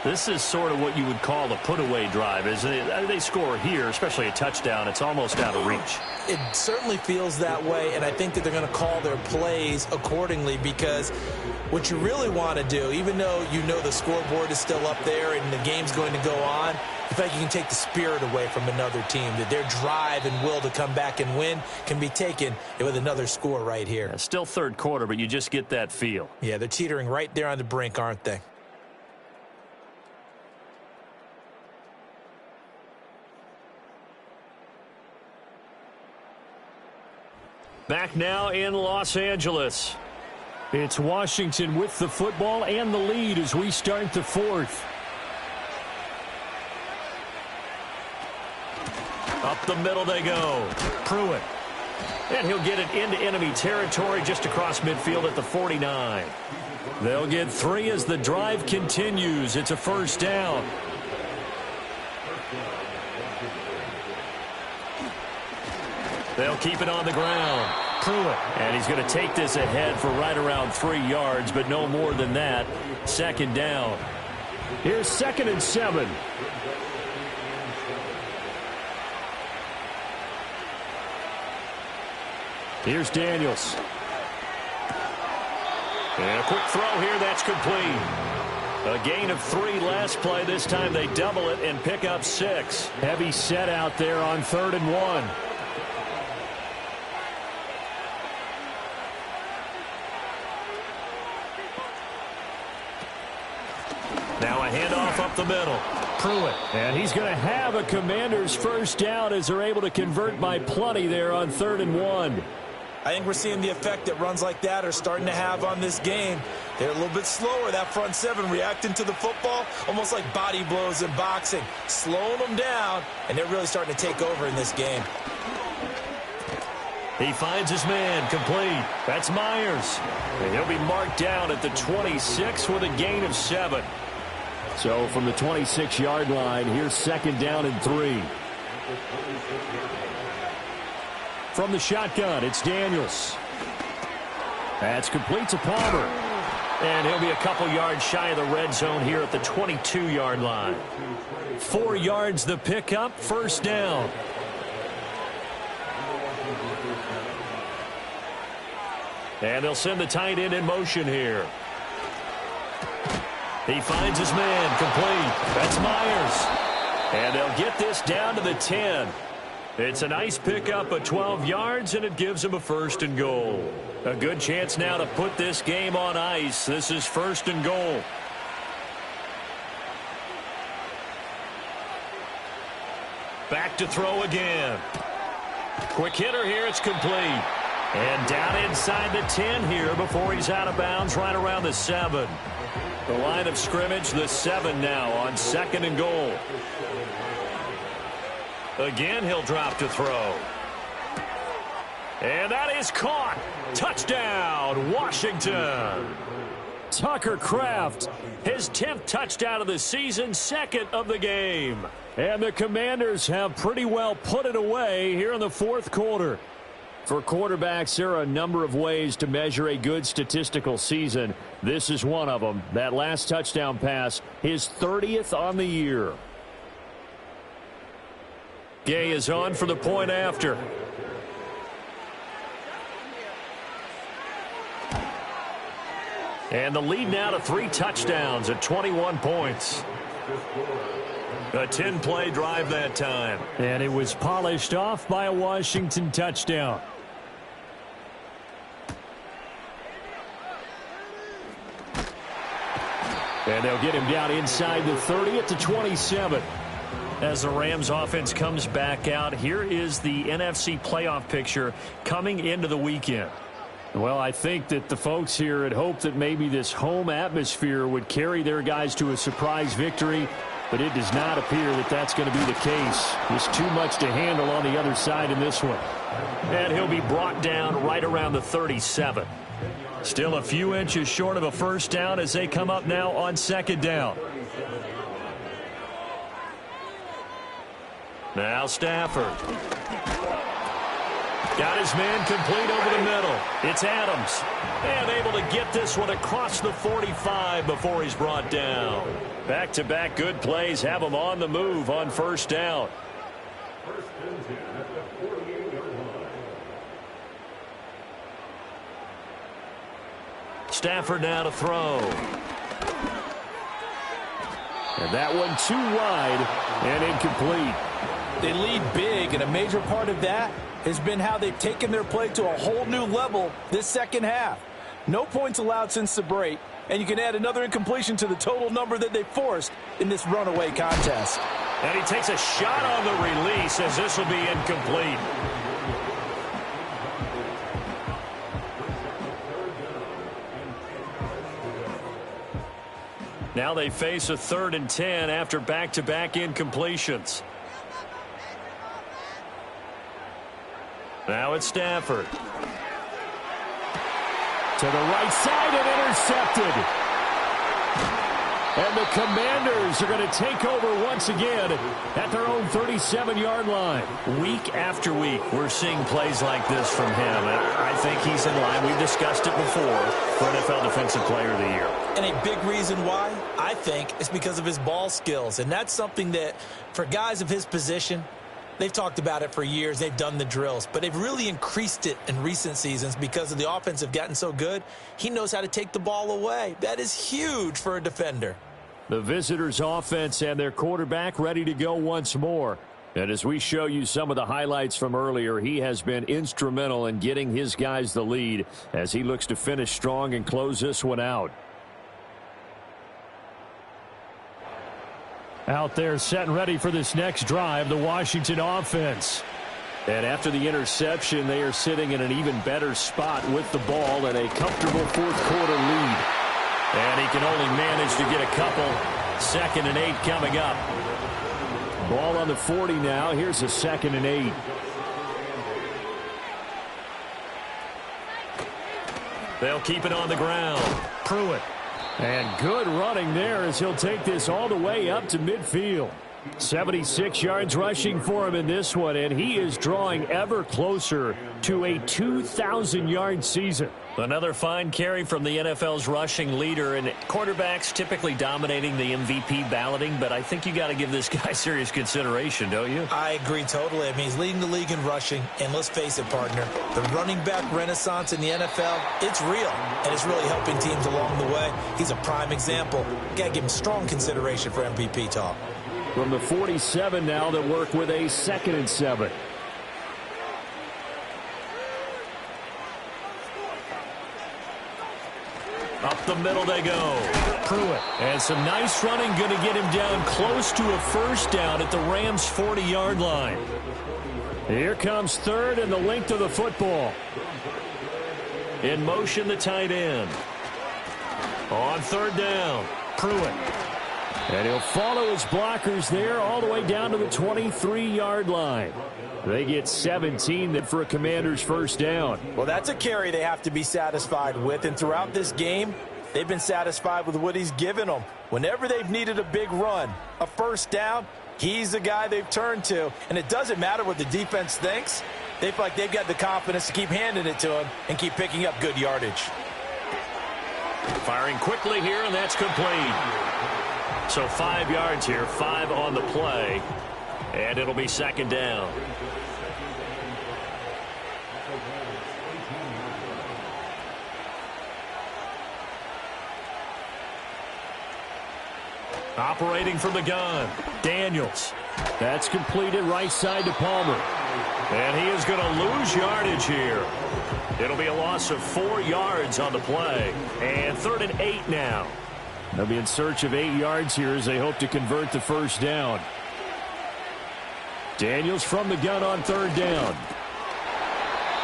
This is sort of what you would call a put-away drive, isn't it? They score here, especially a touchdown. It's almost out of reach. It certainly feels that way, and I think that they're going to call their plays accordingly, because what you really want to do, even though you know the scoreboard is still up there and the game's going to go on, I feel like you can take the spirit away from another team, that their drive and will to come back and win can be taken with another score right here. Yeah, still 3rd quarter, but you just get that feel. Yeah, they're teetering right there on the brink, aren't they? Back now in Los Angeles. It's Washington with the football and the lead as we start the 4th. Up the middle they go. Pruitt. And he'll get it into enemy territory just across midfield at the 49. They'll get 3 as the drive continues. It's a 1st down. They'll keep it on the ground. Pruitt. And he's going to take this ahead for right around 3 yards, but no more than that. 2nd down. Here's 2nd and 7. Here's Daniels. And a quick throw here. That's complete. A gain of 3 last play. This time they double it and pick up 6. Heavy set out there on 3rd and 1. Now a handoff up the middle. Pruitt. And he's going to have a Commanders 1st down as they're able to convert by plenty there on 3rd and 1. I think we're seeing the effect that runs like that are starting to have on this game. They're a little bit slower, that front 7, reacting to the football, almost like body blows in boxing, slowing them down, and they're really starting to take over in this game. He finds his man, complete. That's Myers. And he'll be marked down at the 26 with a gain of 7. So from the 26-yard line, here's 2nd down and 3. From the shotgun, it's Daniels. That's complete to Palmer. And he'll be a couple yards shy of the red zone here at the 22-yard line. 4 yards the pickup, 1st down. And they'll send the tight end in motion here. He finds his man, complete. That's Myers. And they'll get this down to the 10. It's a nice pickup of 12 yards, and it gives them a 1st and goal. A good chance now to put this game on ice. This is 1st and goal. Back to throw again. Quick hitter here, it's complete. And down inside the 10 here before he's out of bounds right around the 7. The line of scrimmage, the 7 now on 2nd and goal. Again, he'll drop to throw. And that is caught. Touchdown, Washington. Tucker Kraft, his 10th touchdown of the season, 2nd of the game. And the Commanders have pretty well put it away here in the 4th quarter. For quarterbacks, there are a number of ways to measure a good statistical season. This is one of them. That last touchdown pass, his 30th on the year. Gay is on for the point after. And the lead now to 3 touchdowns at 21 points. A 10-play drive that time. And it was polished off by a Washington touchdown. And they'll get him down inside the 30 at the 27. As the Rams offense comes back out, here is the NFC playoff picture coming into the weekend. Well, I think that the folks here had hoped that maybe this home atmosphere would carry their guys to a surprise victory, but it does not appear that that's going to be the case. Just too much to handle on the other side in this one. And he'll be brought down right around the 37. Still a few inches short of a first down as they come up now on second down. Now Stafford. Got his man complete over the middle. It's Adams. And able to get this one across the 45 before he's brought down. Back-to-back good plays have him on the move on first down. Stafford now to throw. And that one too wide and incomplete. They lead big, and a major part of that has been how they've taken their play to a whole new level this second half. No points allowed since the break, and you can add another incompletion to the total number that they forced in this runaway contest. And he takes a shot on the release as this will be incomplete. Now they face a 3rd and 10 after back-to-back incompletions. Now it's Stafford. To the right side and intercepted. And the Commanders are going to take over once again at their own 37-yard line. Week after week, we're seeing plays like this from him. And I think he's in line. We've discussed it before for NFL Defensive Player of the Year. And a big reason why, I think, is because of his ball skills. And that's something that, for guys of his position, they've talked about it for years. They've done the drills. But they've really increased it in recent seasons because of the offense have gotten so good. He knows how to take the ball away. That is huge for a defender. The visitors' offense and their quarterback ready to go once more. And as we show you some of the highlights from earlier, he has been instrumental in getting his guys the lead as he looks to finish strong and close this one out. Out there set and ready for this next drive, the Washington offense. And after the interception, they are sitting in an even better spot with the ball and a comfortable fourth-quarter lead. And he can only manage to get a couple. 2nd and 8 coming up. Ball on the 40 now. Here's a 2nd and 8. They'll keep it on the ground. Pruitt. And good running there as he'll take this all the way up to midfield. 76 yards rushing for him in this one, and he is drawing ever closer to a 2,000-yard season. Another fine carry from the NFL's rushing leader, and quarterbacks typically dominating the MVP balloting, but I think you got to give this guy serious consideration, don't you? I agree totally. I mean, he's leading the league in rushing, and let's face it, partner, the running back renaissance in the NFL, it's real, and it's really helping teams along the way. He's a prime example. Got to give him strong consideration for MVP talk. From the 47 now, they'll work with a 2nd and 7. Up the middle they go. Pruitt. And some nice running going to get him down close to a first down at the Rams' 40-yard line. Here comes 3rd and the length of the football. In motion, the tight end. On 3rd down, Pruitt. And he'll follow his blockers there all the way down to the 23-yard line. They get 17 then for a Commander's first down. Well, that's a carry they have to be satisfied with. And throughout this game, they've been satisfied with what he's given them. Whenever they've needed a big run, a first down, he's the guy they've turned to. And it doesn't matter what the defense thinks. They feel like they've got the confidence to keep handing it to him and keep picking up good yardage. Firing quickly here, and that's complete. So 5 yards here, 5 on the play, and it'll be 2nd down. Operating from the gun, Daniels. That's completed right side to Palmer. And he is going to lose yardage here. It'll be a loss of 4 yards on the play, and 3rd and 8 now. They'll be in search of 8 yards here as they hope to convert the first down. Daniels from the gun on third down.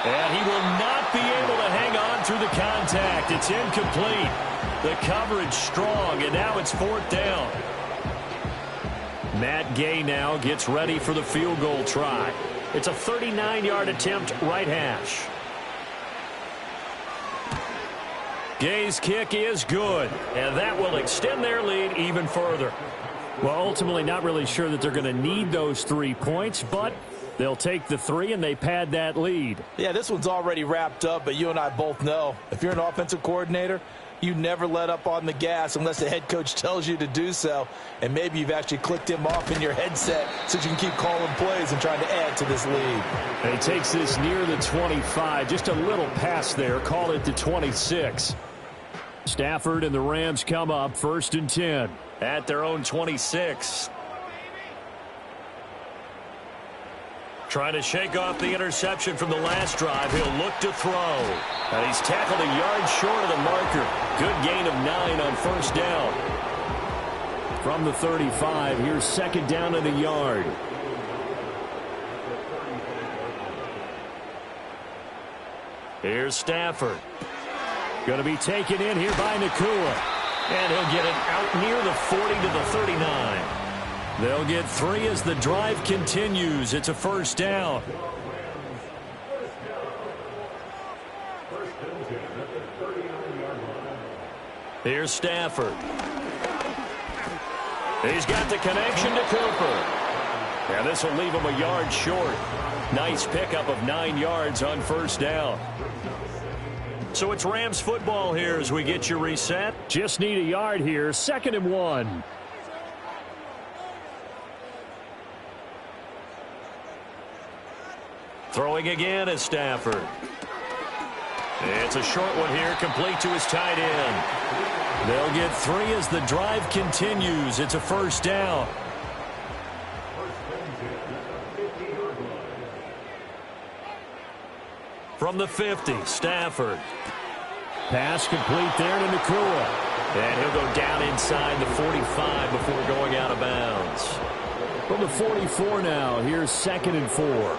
And he will not be able to hang on through the contact. It's incomplete. The coverage strong, and now it's fourth down. Matt Gay now gets ready for the field goal try. It's a 39-yard attempt, right hash. Gay's kick is good, and that will extend their lead even further. Well, ultimately not really sure that they're going to need those 3 points, but they'll take the 3 and they pad that lead. Yeah, this one's already wrapped up, but you and I both know if you're an offensive coordinator, you never let up on the gas unless the head coach tells you to do so. And maybe you've actually clicked him off in your headset so you can keep calling plays and trying to add to this lead. And he takes this near the 25. Just a little pass there. Call it the 26. Stafford and the Rams come up 1st and 10 at their own 26. Trying to shake off the interception from the last drive. He'll look to throw. And he's tackled a yard short of the marker. Good gain of 9 on first down. From the 35, here's second down and a yard. Here's Stafford. Going to be taken in here by Nakua. And he'll get it out near the 40 to the 39. They'll get 3 as the drive continues. It's a first down. Here's Stafford. He's got the connection to Cooper. And this will leave him a yard short. Nice pickup of 9 yards on first down. So it's Rams football here as we get you reset. Just need a yard here. 2nd and 1. Throwing again is Stafford. It's a short one here, complete to his tight end. They'll get 3 as the drive continues. It's a first down. From the 50, Stafford. Pass complete there to Nakua. And he'll go down inside the 45 before going out of bounds. From the 44 now, here's 2nd and 4.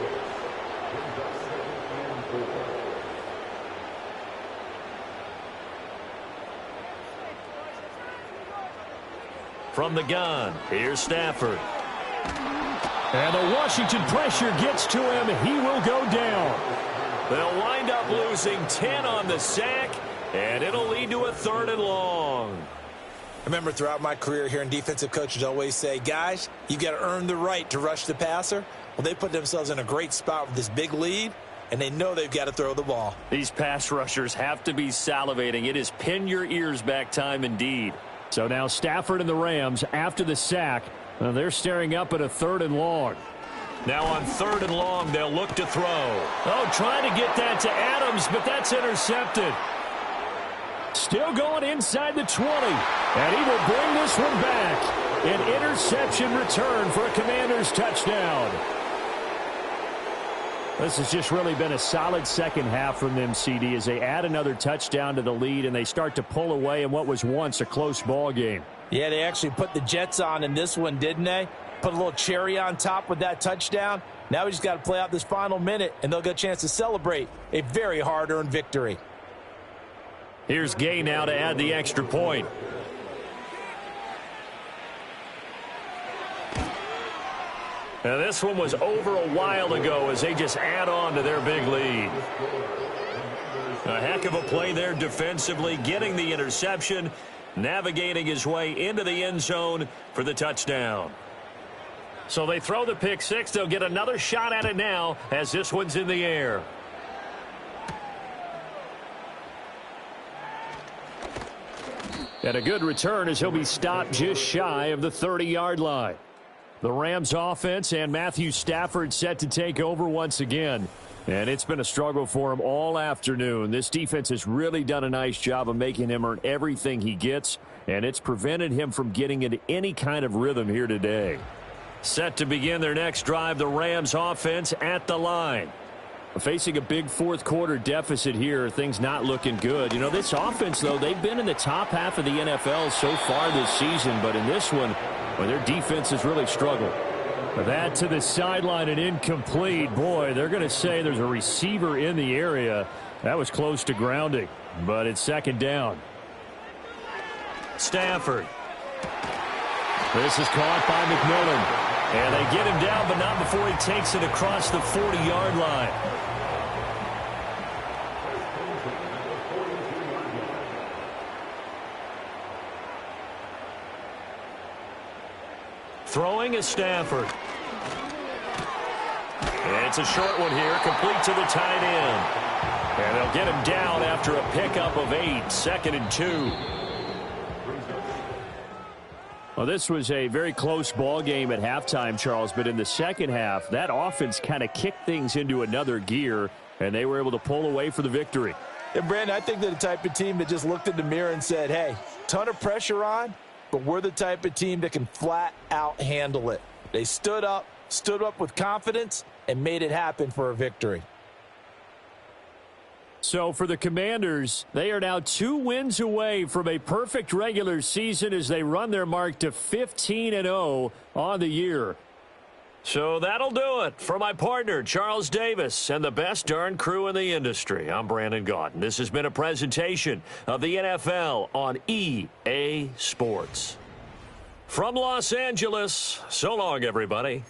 From the gun, here's Stafford. And the Washington pressure gets to him. He will go down. They'll wind up losing 10 on the sack, and it'll lead to a 3rd and long. I remember throughout my career hearing defensive coaches always say, guys, you got to earn the right to rush the passer. Well, they put themselves in a great spot with this big lead, and they know they've got to throw the ball. These pass rushers have to be salivating. It is pin your ears back time indeed. So now Stafford and the Rams, after the sack, they're staring up at a 3rd and long. Now on 3rd and long, they'll look to throw. Oh, trying to get that to Adams, but that's intercepted. Still going inside the 20. And he will bring this one back. An interception return for a Commanders touchdown. This has just really been a solid second half from them, CD, as they add another touchdown to the lead and they start to pull away in what was once a close ball game. Yeah, they actually put the Jets on in this one, didn't they? Put a little cherry on top with that touchdown. Now we just got to play out this final minute, and they'll get a chance to celebrate a very hard-earned victory. Here's Gay now to add the extra point. Now this one was over a while ago as they just add on to their big lead. A heck of a play there defensively, getting the interception, navigating his way into the end zone for the touchdown. So they throw the pick six. They'll get another shot at it now as this one's in the air. And a good return as he'll be stopped just shy of the 30-yard line. The Rams offense and Matthew Stafford set to take over once again. And it's been a struggle for him all afternoon. This defense has really done a nice job of making him earn everything he gets. And it's prevented him from getting into any kind of rhythm here today. Set to begin their next drive, the Rams offense at the line. Facing a big fourth quarter deficit here, things not looking good. You know, this offense, though, they've been in the top half of the NFL so far this season. But in this one, well, their defense has really struggled. That to the sideline and incomplete. Boy, they're going to say there's a receiver in the area. That was close to grounding, but it's second down. Stafford. This is caught by McMillan. And they get him down, but not before he takes it across the 40-yard line. Throwing is Stafford. It's a short one here, complete to the tight end. And they'll get him down after a pickup of 8, 2nd and 2. Well, this was a very close ball game at halftime, Charles, but in the second half, that offense kind of kicked things into another gear, and they were able to pull away for the victory. And, Brandon, I think they're the type of team that just looked in the mirror and said, hey, ton of pressure on, but we're the type of team that can flat out handle it. They stood up with confidence, and made it happen for a victory. So for the Commanders, they are now 2 wins away from a perfect regular season as they run their mark to 15-0 on the year. So that'll do it for my partner, Charles Davis, and the best darn crew in the industry. I'm Brandon Gaudin. This has been a presentation of the NFL on EA Sports. From Los Angeles, so long, everybody.